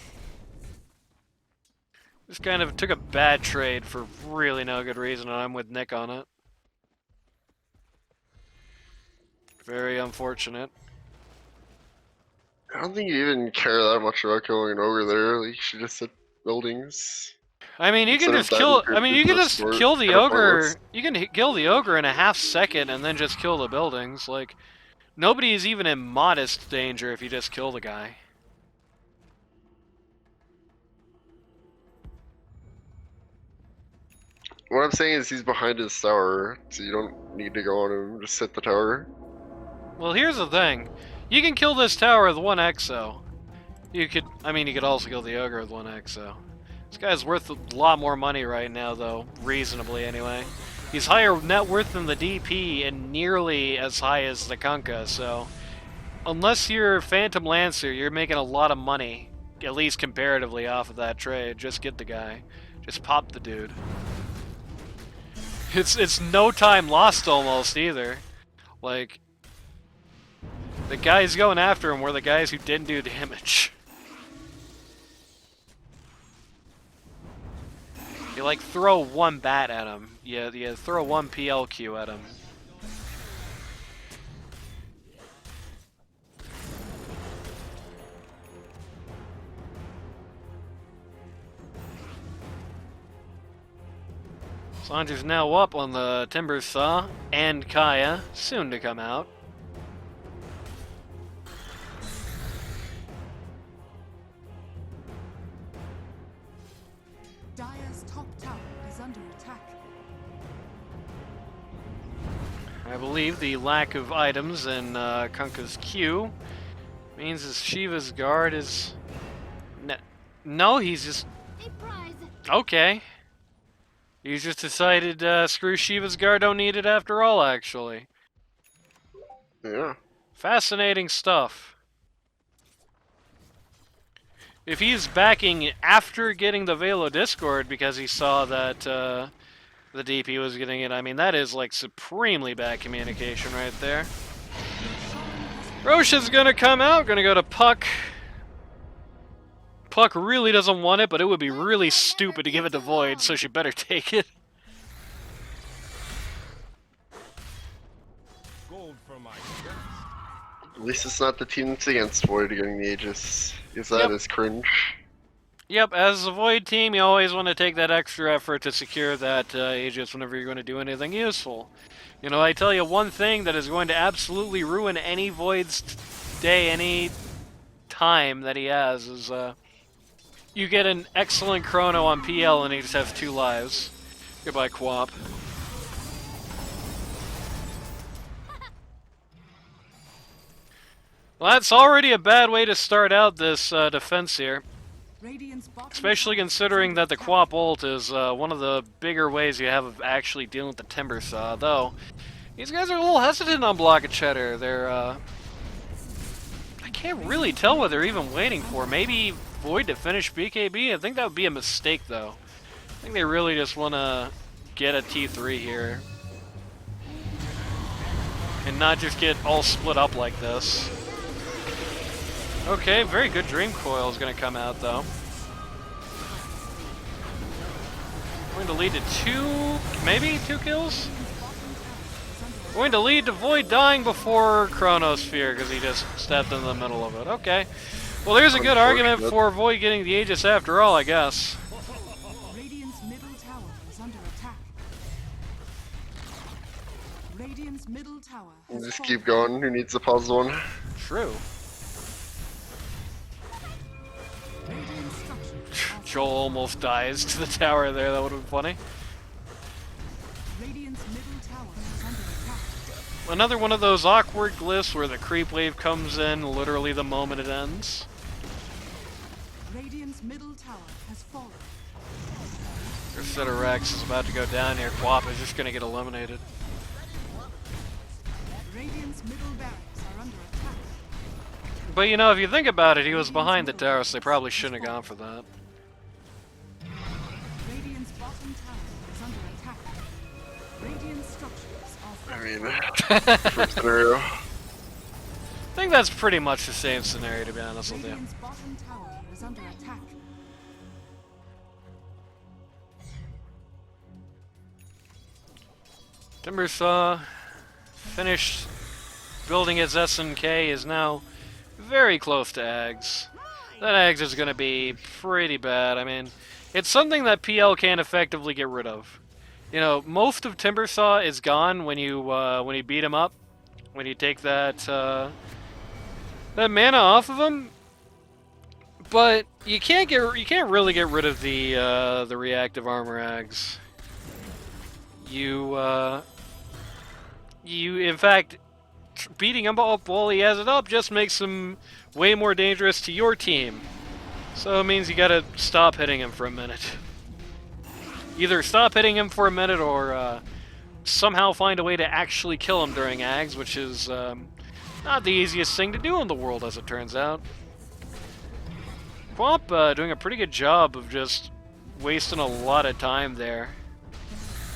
Just kind of took a bad trade for really no good reason, and I'm with Nick on it. Very unfortunate. I don't think you even care that much about killing an ogre there. Like, you should just hit buildings. I mean, you can Instead just of kill. diving I mean, you through can the just sport, kill the kinda ogre. pointless. You can kill the ogre in a half second and then just kill the buildings. Like, nobody is even in modest danger if you just kill the guy. What I'm saying is he's behind his tower, so you don't need to go on him. Just hit the tower. Well, here's the thing: you can kill this tower with one exo. You could. I mean, you could also kill the ogre with one exo. This guy's worth a lot more money right now, though, reasonably anyway. He's higher net worth than the DP and nearly as high as the Kunkka, so unless you're Phantom Lancer, you're making a lot of money, at least comparatively, off of that trade. Just get the guy. Just pop the dude. It's no time lost almost either. Like, the guys going after him were the guys who didn't do damage. You like throw one bat at him. You throw one PLQ at him. Sandra's now up on the Timber Saw and Kaya, soon to come out. Dire's top tower is under attack. I believe the lack of items in Kunkka's queue Means his Shiva's guard is... No, he's just... A prize. Okay. He's just decided, screw Shiva's guard, don't need it after all, actually. Yeah. Fascinating stuff. If he's backing after getting the Velo Discord because he saw that, the DP was getting it, I mean, that is, like, supremely bad communication right there. Rosh is gonna come out, gonna go to Puck. Puck really doesn't want it, but it would be really stupid to give it to Void, so she better take it. Gold for my chest. At least it's not the team that's against Void getting the Aegis. Because that is cringe. Yep, as a Void team, you always want to take that extra effort to secure that Aegis whenever you're going to do anything useful. You know, I tell you one thing that is going to absolutely ruin any Void's day, any time that he has, is you get an excellent chrono on PL and he just has 2 lives. Goodbye, Quap. Well, that's already a bad way to start out this defense here. Radiant's bottom Especially tower considering is that the under Quap ult is one of the bigger ways you have of actually dealing with the Timber Saw, though. These guys are a little hesitant on block of Cheddar. They're, I can't really tell what they're even waiting for. Maybe Void to finish BKB? I think that would be a mistake, though. I think they really just want to get a T3 here. And not just get all split up like this. Okay, very good Dream Coil is going to come out, though. Going to lead to 2, maybe 2 kills? Going to lead to Void dying before Chronosphere because he just stepped in the middle of it. Okay. Well, there's a good argument for Void getting the Aegis after all, I guess. Radiant's middle tower is under attack. Radiant's middle tower has Just fallen. keep going. Who needs the pause one? True. Radiant structures are Joel almost dies to the tower there. That would have been funny. Radiant's middle tower is under attack. Another one of those awkward glyphs where the creep wave comes in literally the moment it ends. Radiant's middle tower has fallen. Cheddar Rex is about to go down here. Quap is just going to get eliminated. Radiant's middle barracks are under attack. But you know, if you think about it, he was behind the tower, so they probably shouldn't have gone for that. Radiant's bottom tower is under attack. Radiant structures are I falling. mean, different scenario. I think that's pretty much the same scenario, to be honest with you. Radiant's bottom tower is under attack. Timbersaw finished building its SNK, is now very close to Ags. That Ags is going to be pretty bad. I mean, it's something that PL can't effectively get rid of. You know, most of Timbersaw is gone when you beat him up, when you take that that mana off of him. But you can't really get rid of the reactive armor Ags. You in fact, beating him up while he has it up just makes him way more dangerous to your team. So it means you gotta stop hitting him for a minute. Either stop hitting him for a minute or somehow find a way to actually kill him during Ags, which is not the easiest thing to do in the world, as it turns out. Quap doing a pretty good job of just wasting a lot of time there.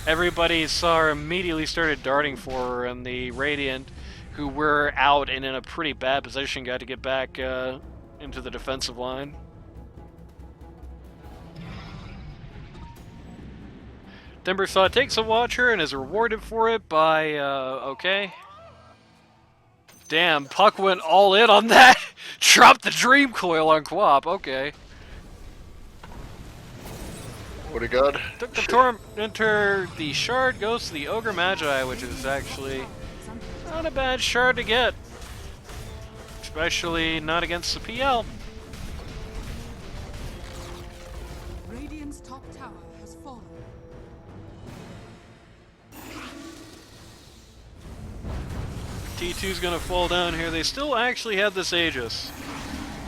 Everybody saw her immediately started darting for her, and the Radiant, who were out and in a pretty bad position, got to get back into the defensive line. Timbersaw takes a Watcher and is rewarded for it by, okay. Damn, Puck went all in on that! Dropped the Dream Coil on Quap, okay. What a god. Took the Tormentor, the Shard goes to the Ogre Magi, which is actually not a bad shard to get. Especially not against the PL. Radiant's top tower has fallen. T2's gonna fall down here. They still actually have this Aegis,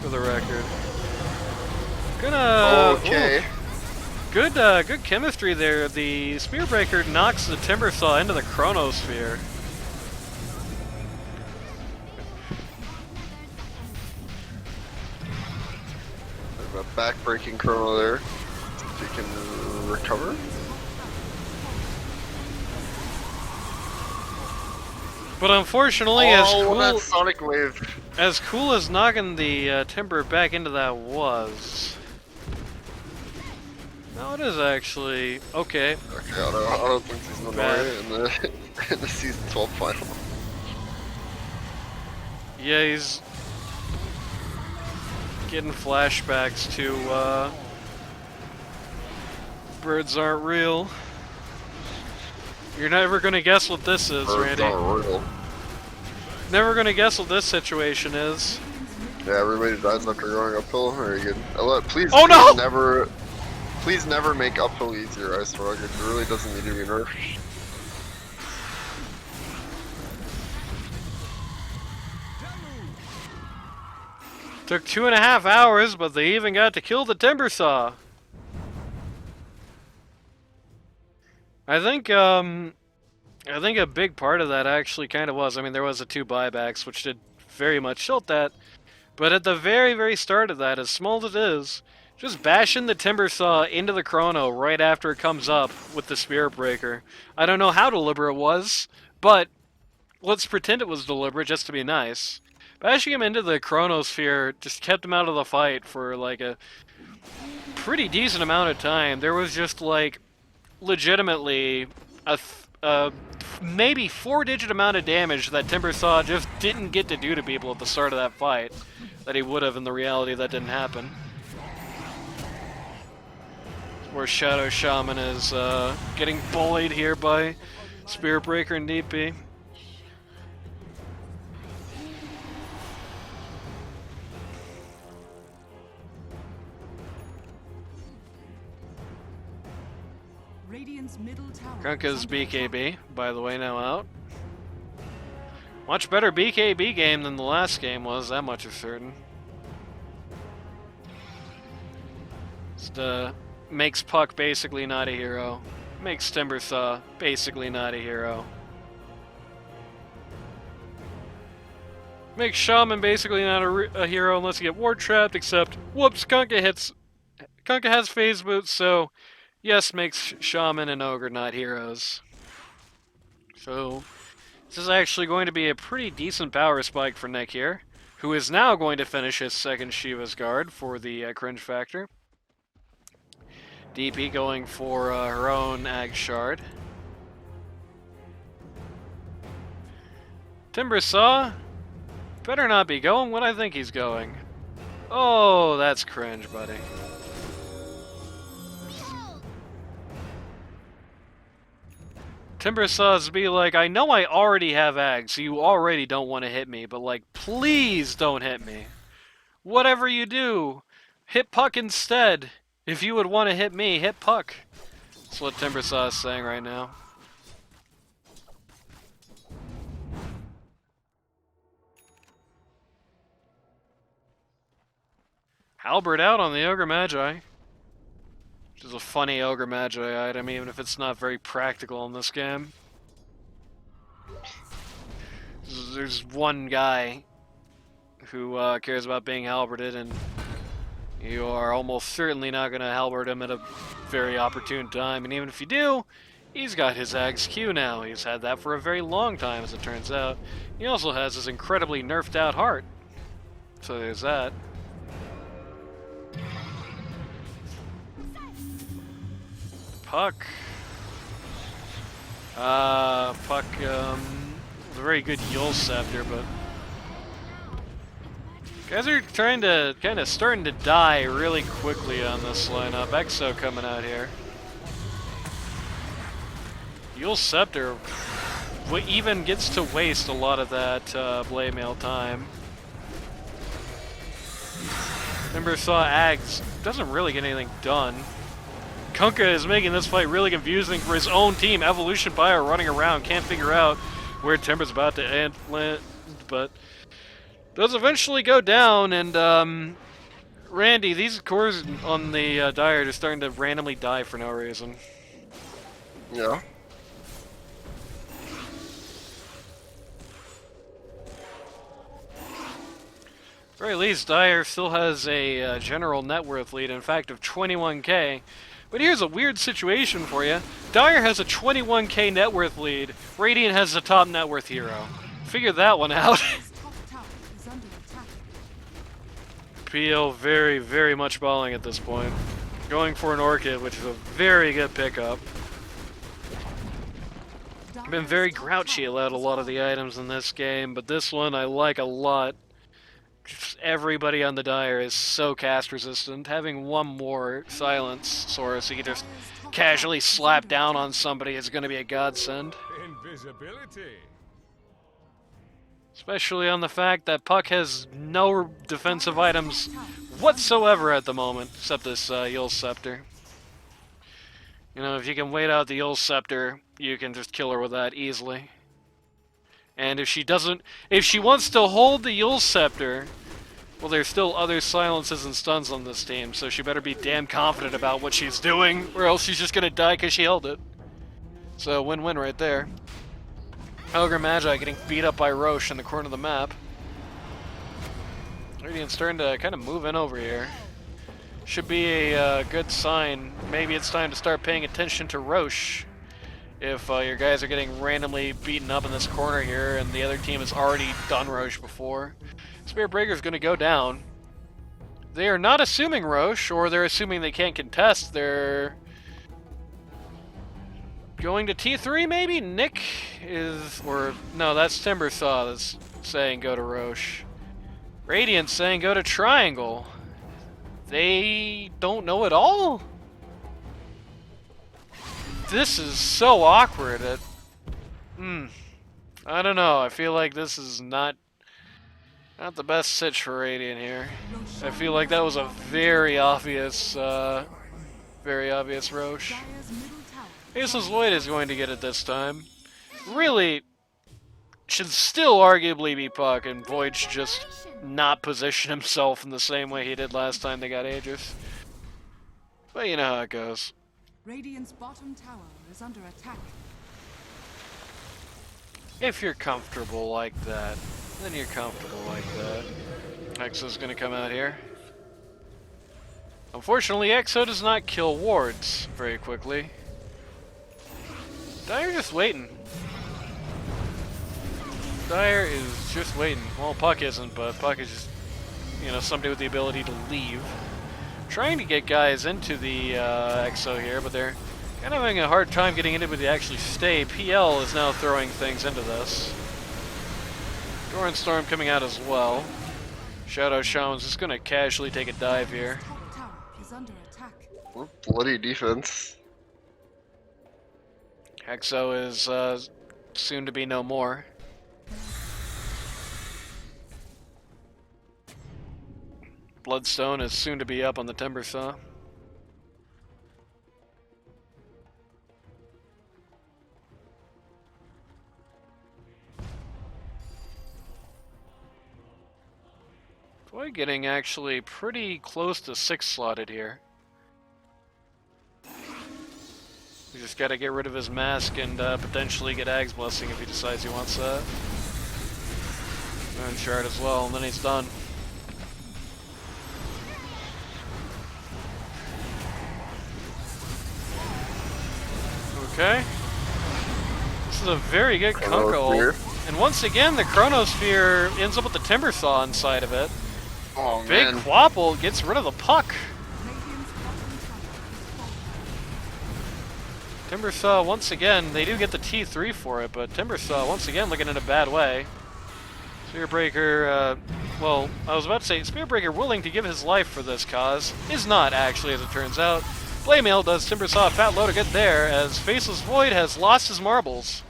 for the record. Okay. Ooh, good chemistry there. The Spearbreaker knocks the Timbersaw into the Chronosphere. A back-breaking Chrono there. If he can recover. But unfortunately, that Sonic Wave. as cool as knocking the Timber back into that was, no, it is actually okay. Okay, I don't think he's going to win in the season 12 final. Yeah, he's getting flashbacks to Birds Aren't Real. You're never gonna guess what this is, Birds Randy. aren't real. Never gonna guess what this situation is. Yeah, everybody dies after going uphill. Very good. Please, Oh, please no! please never make uphill easier, Ice Frog. It really doesn't need to be nerfed. Took 2.5 hours, but they even got to kill the Timbersaw. I think a big part of that actually kind of was, I mean, there was the 2 buybacks, which did very much tilt that, but at the very, very start of that, as small as it is, just bashing the Timbersaw into the Chrono right after it comes up with the Spirit Breaker. I don't know how deliberate it was, but let's pretend it was deliberate just to be nice. Bashing him into the Chronosphere just kept him out of the fight for like a pretty decent amount of time. There was just like legitimately a maybe 4-digit amount of damage that Timbersaw just didn't get to do to people at the start of that fight that he would have in the reality that didn't happen. Where Shadow Shaman is getting bullied here by Spirit Breaker and DP. Radiant's middle tower. Kunkka's BKB, by the way, now out. Much better BKB game than the last game was, that much is certain. Just makes Puck basically not a hero. Makes Timbersaw basically not a hero. Makes Shaman basically not a hero unless you get ward trapped, except, whoops, Kunkka has phase boots, so yes, makes Shaman and Ogre not heroes. So, this is actually going to be a pretty decent power spike for Nick here, who is now going to finish his second Shiva's Guard for the cringe factor. DP going for her own Ag Shard. Timbersaw better not be going what I think he's going. Oh, that's cringe, buddy. Timbersaw's be like, I know I already have Ag, so you already don't want to hit me, but like, please don't hit me. Whatever you do, hit Puck instead. If you would want to hit me, hit Puck. That's what Timbersaw is saying right now. Halberd out on the Ogre Magi. Which is a funny Ogre Magi item, even if it's not very practical in this game. There's one guy who cares about being halberded, and you are almost certainly not going to halberd him at a very opportune time. And even if you do, he's got his Ag's Q now. He's had that for a very long time, as it turns out. He also has his incredibly nerfed out heart. So there's that. Puck. Puck, was a very good Yule Scepter, but guys are trying to, kind of starting to die really quickly on this lineup. Exo coming out here. Yule Scepter even gets to waste a lot of that Blade Mail time. Timbersaw Ags doesn't really get anything done. Kunkka is making this fight really confusing for his own team. Evolution Bio running around, can't figure out where Timber's about to land, but does eventually go down, and Randy, these cores on the Dire are just starting to randomly die for no reason. Yeah. Very least, Dire still has a general net worth lead, in fact, of 21k. But here's a weird situation for you. Dire has a 21k net worth lead. Radiant has the top net worth hero. Figure that one out. His top tower is under attack. PL very, very much balling at this point. Going for an Orchid, which is a very good pickup. I've been very grouchy about a lot of the items in this game, but this one I like a lot. Just everybody on the Dire is so cast resistant. Having one more silence source you can just casually slap down on somebody is going to be a godsend. Invisibility. Especially on the fact that Puck has no defensive items whatsoever at the moment, except this Yule Scepter. You know, if you can wait out the Yule Scepter, you can just kill her with that easily. And if she wants to hold the Yule Scepter, well, there's still other silences and stuns on this team, so she better be damn confident about what she's doing, or else she's just gonna die because she held it. So, win-win right there. Ogre Magi getting beat up by Roche in the corner of the map. Radiant's starting to kind of move in over here. Should be a good sign. Maybe it's time to start paying attention to Roche. If your guys are getting randomly beaten up in this corner here, and the other team has already done Roche before. Spirit Breaker's going to go down. They are not assuming Roche, or they're assuming they can't contest. They're going to T3 maybe? Nick is, or no, that's Timbersaw that's saying go to Roche. Radiant saying go to Triangle. They don't know at all? This is so awkward. I don't know. I feel like this is not the best sitch for Radiant here. I feel like that was a very obvious Roche. Aceless Void is going to get it this time. Really, should still arguably be Puck, and Void should just not position himself in the same way he did last time they got Aegis. But you know how it goes. Radiant's bottom tower is under attack. If you're comfortable like that, then you're comfortable like that. Exo's gonna come out here. Unfortunately, Exo does not kill wards very quickly. Dire just waiting. Dire is just waiting. Well, Puck isn't, but Puck is just, you know, somebody with the ability to leave. Trying to get guys into the Exo here, but they're kind of having a hard time getting into it to actually stay. PL is now throwing things into this. Doran Storm coming out as well. Shadow Shaman's just going to casually take a dive here. Top tower is under attack. What bloody defense. Exo is soon to be no more. Bloodstone is soon to be up on the Timbersaw. Boy, getting actually pretty close to 6 slotted here. We just gotta get rid of his mask and potentially get Ag's Blessing if he decides he wants that. And Shard as well, and then he's done. Okay. This is a very good Kunkle. And once again, the Chronosphere ends up with the Timbersaw inside of it. Oh, Big man. Quapple gets rid of the Puck. Radiant's bottom tower is falling. Timbersaw, once again, they do get the T3 for it, but Timbersaw, once again, looking in a bad way. Spearbreaker, well, I was about to say, Spearbreaker willing to give his life for this cause is not, actually, as it turns out. Playmail does Timbersaw a fat load of good there, as Faceless Void has lost his marbles.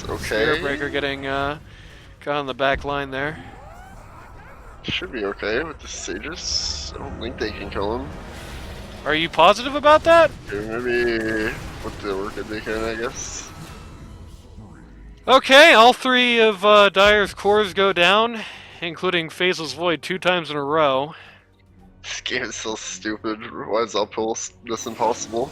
Okay. Spearbreaker getting caught on the back line there. Should be okay with the Sages. I don't think they can kill him. Are you positive about that? Okay, maybe what the work they can, I guess. Okay, all three of Dyer's cores go down, including Phasel's Void 2 times in a row. This game is so stupid. Why is uphill this impossible?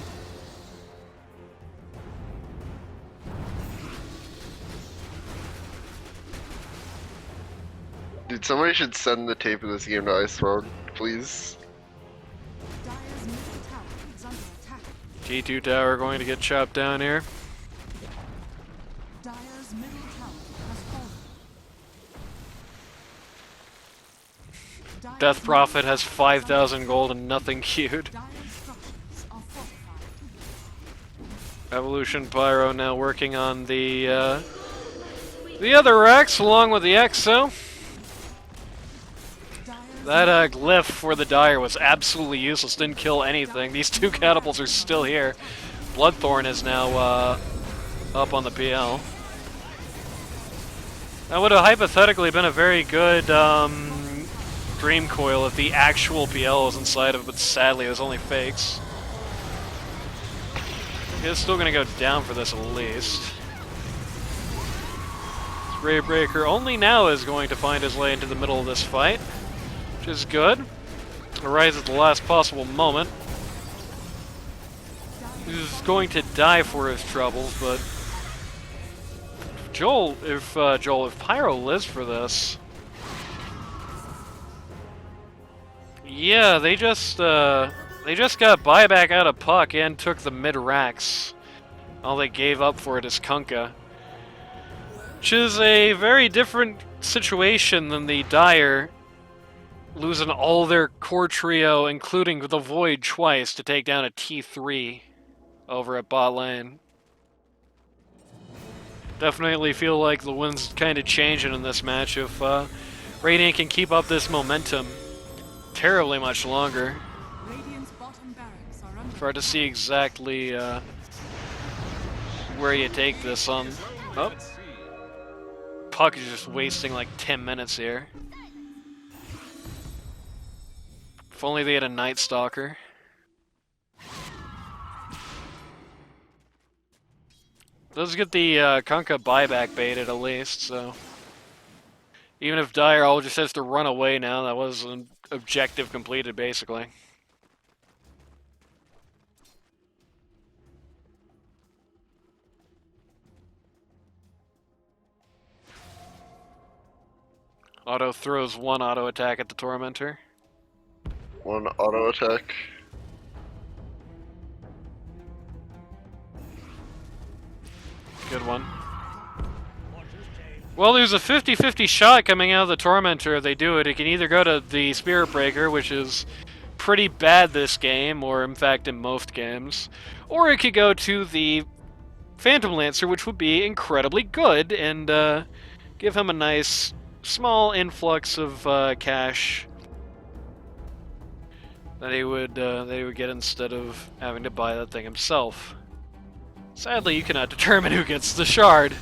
Dude, somebody should send the tape of this game to Ice Road, please. Dire's middle tower is under attack. G2 tower going to get chopped down here. Dire's middle tower has fallen. Dire's Death middle Prophet tower has is 5,000 under gold and nothing queued. attack. Dire's structures are fortified. Evolution Pyro now working on the other Rex along with the Exo. That glyph for the Dire was absolutely useless, didn't kill anything. These two catapults are still here. Bloodthorn is now up on the PL. That would have hypothetically been a very good Dream Coil if the actual PL was inside of it, but sadly it was only fakes. It's still going to go down for this at least. Raybreaker only now is going to find his way into the middle of this fight, which is good. Arrives at the last possible moment. He's going to die for his troubles, but if Pyro lives for this, yeah, they just got buyback out of Puck and took the mid racks. All they gave up for it is Kunkka, which is a very different situation than the Dire losing all their core trio, including the Void twice, to take down a T3 over at bot lane. Definitely feel like the wind's kind of changing in this match if Radiant can keep up this momentum terribly much longer. Radiant's bottom barracks are under It's hard to see exactly where you take this on. Oh. Puck is just wasting like 10 minutes here. If only they had a Night Stalker. Does get the Kunkka buyback baited at least, so... Even if Dire all just has to run away now, that was an objective completed, basically. Auto throws one auto attack at the Tormentor. One auto attack. Good one. Well, there's a 50-50 shot coming out of the Tormentor if they do it. It can either go to the Spirit Breaker, which is pretty bad this game, or in fact in most games, or it could go to the Phantom Lancer, which would be incredibly good, and give him a nice small influx of cash that he would get instead of having to buy that thing himself. Sadly, you cannot determine who gets the shard.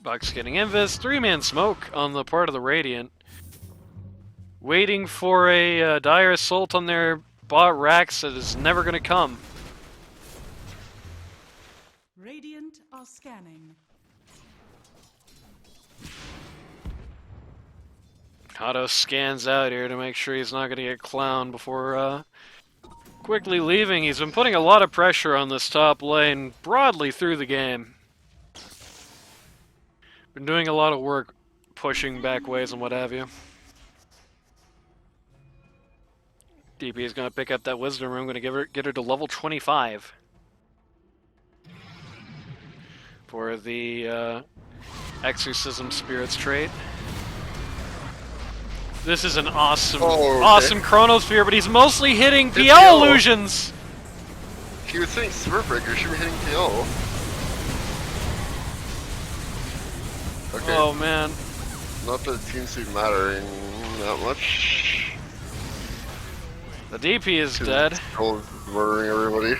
Buck's getting Invis, 3-man smoke on the part of the Radiant. Waiting for a Dire Assault on their bot racks that is never going to come. Radiant are scanning. Otto scans out here to make sure he's not going to get clowned before quickly leaving. He's been putting a lot of pressure on this top lane broadly through the game. Been doing a lot of work pushing back ways and what have you. DP is going to pick up that Wisdom Room, going to get her to level 25. For the Exorcism Spirits trait. This is an awesome, awesome Chronosphere, but he's mostly hitting PL illusions! He was saying Spirit Breaker, should be hitting PL. Okay. Oh man. Not that it seems to be mattering that much. The DP is dead. Cold murdering everybody.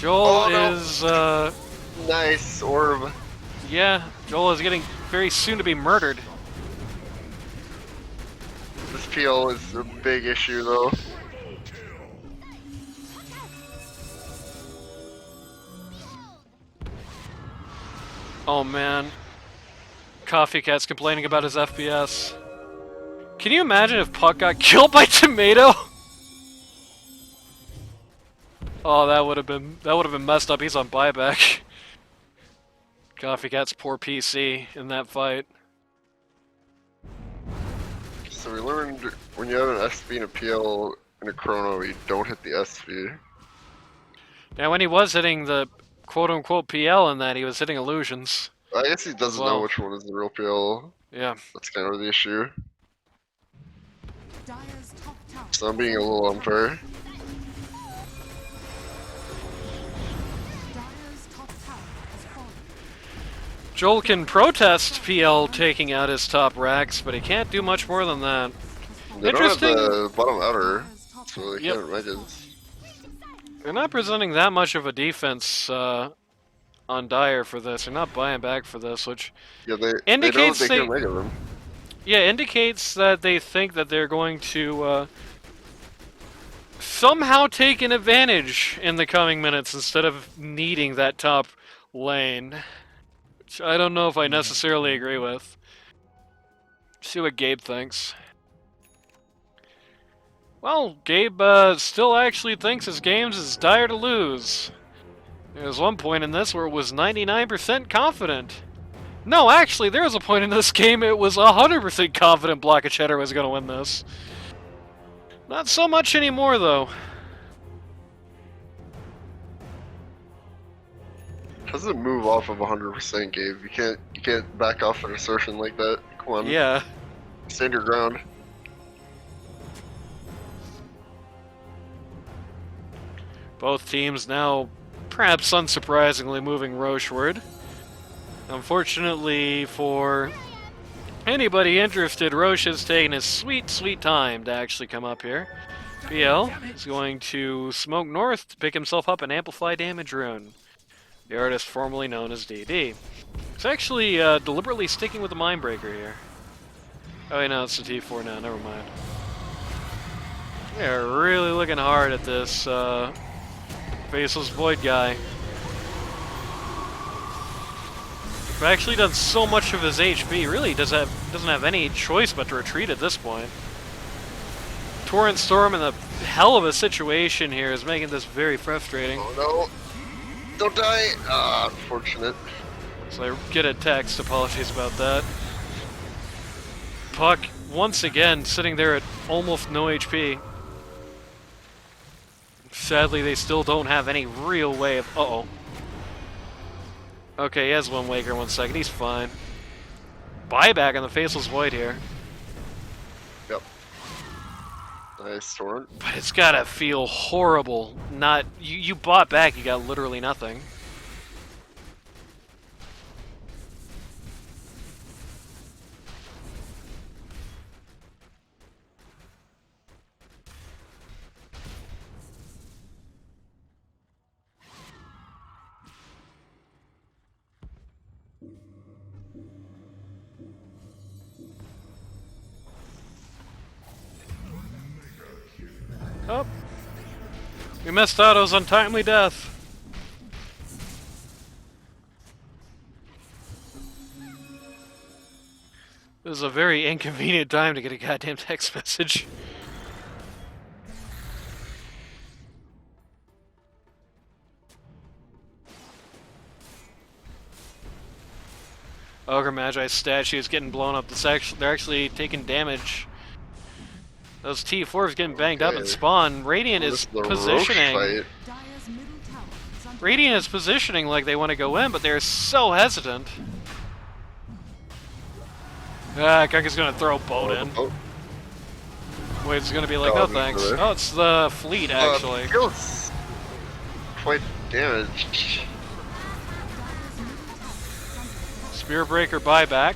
Joel Oh, no. is, Nice orb. yeah, Joel is getting very soon to be murdered. This PL is a big issue though. Oh man. Coffee Cat's complaining about his FPS. Can you imagine if Puck got killed by Tomato? Oh, that would have been messed up. He's on buyback. Coffee Cat's poor PC in that fight. So we learned when you have an SV and a PL and a chrono, you don't hit the SV. Now, when he was hitting the quote-unquote PL in that, he was hitting illusions. I guess he doesn't Well. know which one is the real PL. Yeah. That's kind of the issue. Dire's top tower. So I'm being a little unfair. Dire's top tower has fallen. Joel can protest PL taking out his top racks, but he can't do much more than that. They don't have Interesting. the bottom ever, Dire's top so they Yep. can't megas. They're not presenting that much of a defense on Dire for this. They're not buying back for this, which Yeah, they Indicates know they they- can mega them. indicates that they think that they're going to somehow take an advantage in the coming minutes instead of needing that top lane. Which I don't know if I necessarily agree with. See what Gabe thinks. Well, Gabe still actually thinks his games is Dire to lose. There was one point in this where it was 99% confident. No, actually, there was a point in this game it was 100% confident Block of Cheddar was going to win this. Not so much anymore, though. How does it move off of 100%, Gabe? You can't back off an assertion like that. Come on, Yeah. stand your ground. Both teams now, perhaps unsurprisingly, moving Rocheward. Unfortunately for anybody interested, Roche has taken his sweet, sweet time to actually come up here. PL is going to smoke north to pick himself up an Amplify Damage rune. The artist formerly known as DD. It's actually deliberately sticking with the Mindbreaker here. Oh, wait, no, it's the T4 now, never mind. They're really looking hard at this Faceless Void guy. We've actually done so much of his HP, really doesn't have any choice but to retreat at this point. Torrent Storm in the hell of a situation here is making this very frustrating. Oh no! Don't die! Ah, unfortunate. So I get a text, apologies about that. Puck, once again, sitting there at almost no HP. Sadly, they still don't have any real way of... Uh-oh. Okay, he has one Waker in 1 second, he's fine. Buyback on the Faceless Void here. Yep. Nice torrent. But it's gotta feel horrible. Not... You bought back, you got literally nothing. Oh. We missed Otto's untimely death. This is a very inconvenient time to get a goddamn text message. Ogre Magi's statue is getting blown up. They're actually taking damage. Those T4s getting banged up and spawn. Radiant is The Roche positioning. fight. Dire's middle tower is under Radiant is positioning like they want to go in, but they're so hesitant. Ah, Kaka's gonna throw a boat in. Oh, Wait, it's gonna be like, Oh, no me thanks. too. Oh, it's the fleet, actually. Feels quite damaged. Dire's middle tower is under Spear Breaker buyback.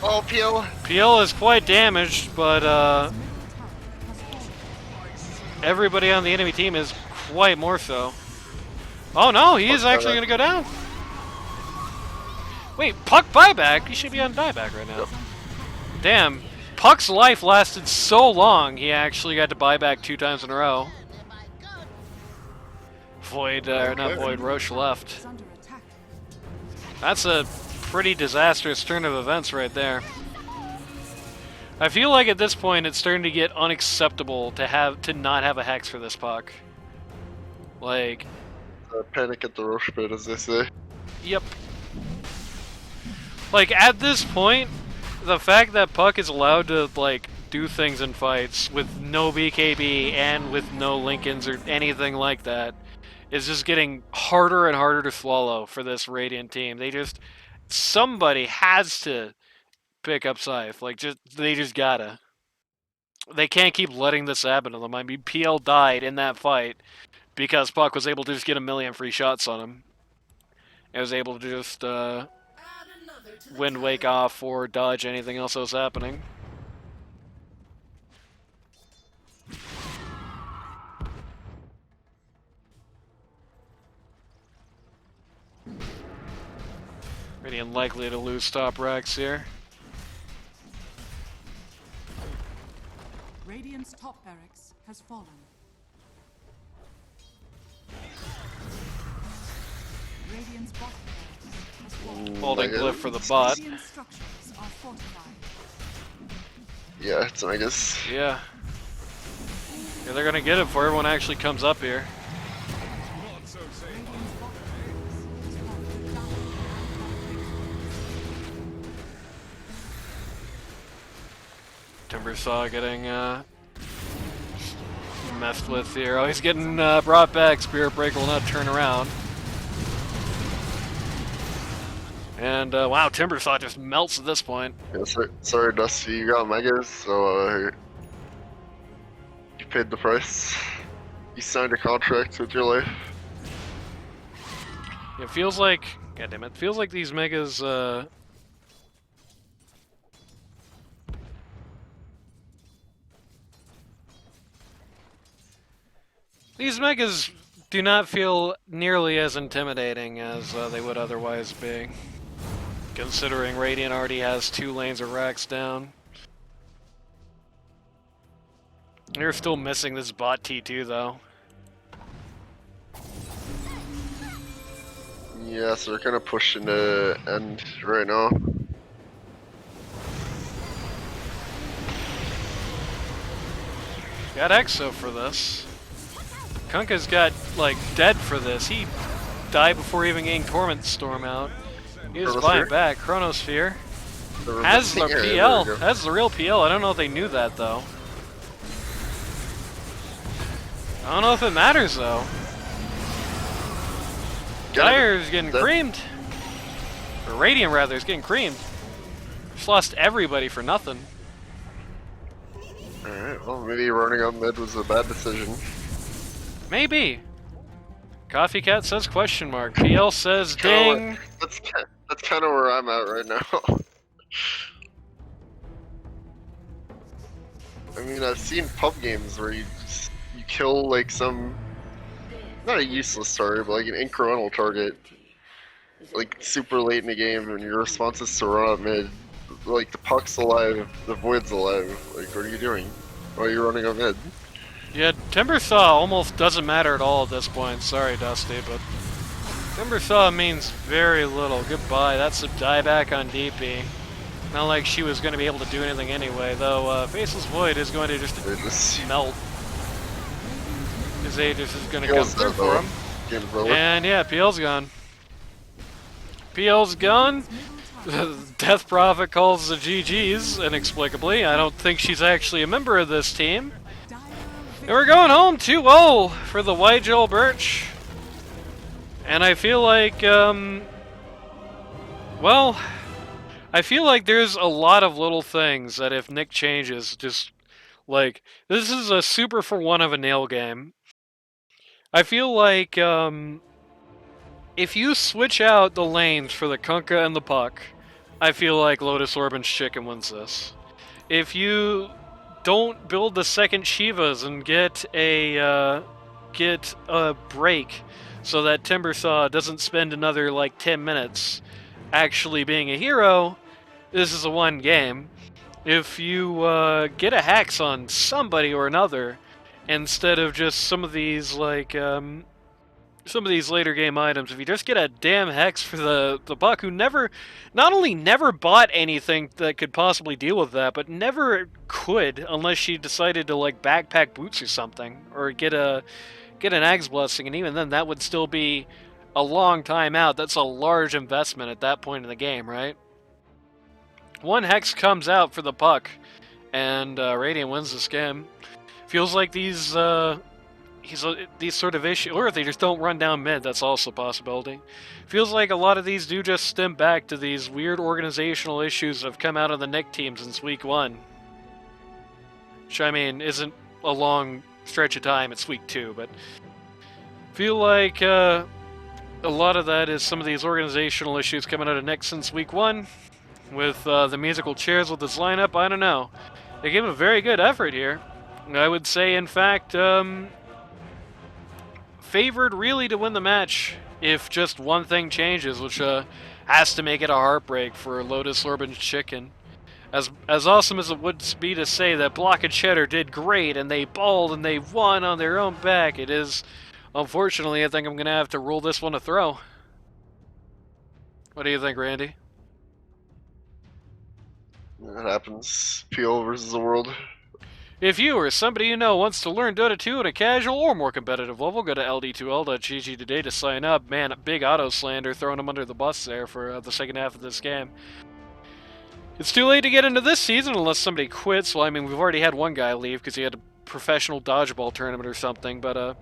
Oh, PL! PL is quite damaged, but middle tower has fallen. everybody on the enemy team is quite more so. Oh no, he is Puck actually buyback. gonna go down. Wait, Puck buyback? He should be on dieback right now. Yep. Damn, Puck's life lasted so long, he actually got to buy back 2 times in a row. Void, not Okay. Void, Roche left. Is under attack. That's a pretty disastrous turn of events right there. I feel like at this point it's starting to get unacceptable to not have a hex for this Puck. Like, Panic at the Roche pit, as they say. yep. Like, at this point, the fact that Puck is allowed to, like, do things in fights with no BKB and with no Lincolns or anything like that is just getting harder and harder to swallow for this Radiant team. Somebody has to pick up Scythe. Like, they just gotta. They can't keep letting this happen to them. I mean, PL died in that fight because Puck was able to just get a million free shots on him. He was able to just, Wind Wake off or dodge anything else that was happening. Pretty unlikely to lose top Rex here. Radiant's top barracks has fallen. Radiant's bottom barracks has fallen. Holding Mega. Glyph for the bot. Radiant structures are fortified. Yeah, so I guess. Yeah. Yeah, they're gonna get it before everyone actually comes up here. Not so safe. Radiant's bottom barracks has fallen. Timbersaw getting messed with here. Oh, he's getting brought back. Spirit Breaker will not turn around. And wow, Timbersaw just melts at this point. Yeah, sorry, Dusty, you got Megas, so you paid the price. You signed a contract with your life. It feels like, goddamn it, feels like these megas. These megas do not feel nearly as intimidating as they would otherwise be. Considering Radiant already has 2 lanes of racks down. You're still missing this bot T2 though. Yeah, so they're kind of pushing the end right now. Got Exo for this. Kunkka's got, like, dead for this. He died before even getting Torment Storm out. He was buying Chronosphere? back. Chronosphere. They're Has the missing- there PL. we go. Has the real PL. I don't know if they knew that, though. I don't know if it matters, though. Get it. Dire's getting That- creamed. Or Radiant, rather, is getting creamed. Just lost everybody for nothing. Alright, well, maybe running on mid was a bad decision. Maybe. Coffee Cat says question mark. PL says ding. That's kind of where I'm at right now. I mean, I've seen pub games where you kill like some, not a useless target, but like an incremental target, like super late in the game, and your response is to run up mid. Like the puck's alive, the void's alive. Like, what are you doing? Why are you running up mid? Yeah, Timbersaw almost doesn't matter at all at this point. Sorry, Dusty, but Timbersaw means very little. Goodbye. That's a dieback on DP. Not like she was going to be able to do anything anyway, though Faceless Void is going to just They just melt. His Aegis is going to come kills through that for though. him. Game's over. And yeah, PL's gone. PL's gone. Death Prophet calls the GG's inexplicably. I don't think she's actually a member of this team. And we're going home 2-0 for the White Joel Birch. And I feel like, well, I feel like there's a lot of little things that if Nick changes, just, like, this is a super for one of a nail game. I feel like, if you switch out the lanes for the Kunkka and the Puck, I feel like Lotus Orbange Chicken wins this. If you don't build the second Shivas and get a get a break so that Timbersaw doesn't spend another like 10 minutes actually being a hero, this is a one game. If you get a hex on somebody or another, instead of just some of these like some of these later game items, if you just get a damn hex for the buck who not only never bought anything that could possibly deal with that, but never could unless she decided to like backpack boots or something, or get an Ag's Blessing, and even then that would still be a long time out. That's a large investment at that point in the game, right? One hex comes out for the puck, and Radiant wins this game. Feels like these sort of issues, or if they just don't run down mid, that's also a possibility. Feels like a lot of these do just stem back to these weird organizational issues that have come out of the Nick team since week 1. Which, I mean, isn't a long stretch of time, it's week 2, but feel like a lot of that is some of these organizational issues coming out of Nick since week 1. With the musical chairs with this lineup, I don't know. They gave a very good effort here. I would say, in fact, favored really to win the match if just one thing changes, which has to make it a heartbreak for Lotus Orbange Chicken. As awesome as it would be to say that Block and Cheddar did great and they balled and they won on their own back, it is, unfortunately, I think I'm going to have to rule this one a throw. What do you think, Randy? That happens. PO versus the world. If you or somebody you know wants to learn Dota 2 at a casual or more competitive level, go to ld2l.gg today to sign up. Man, big auto slander throwing him under the bus there for the second half of this game. It's too late to get into this season unless somebody quits. Well, I mean, we've already had one guy leave because he had a professional dodgeball tournament or something, but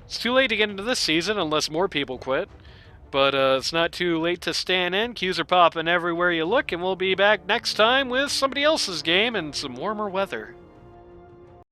it's too late to get into this season unless more people quit. But it's not too late to stand in. Queues are popping everywhere you look, and we'll be back next time with somebody else's game and some warmer weather.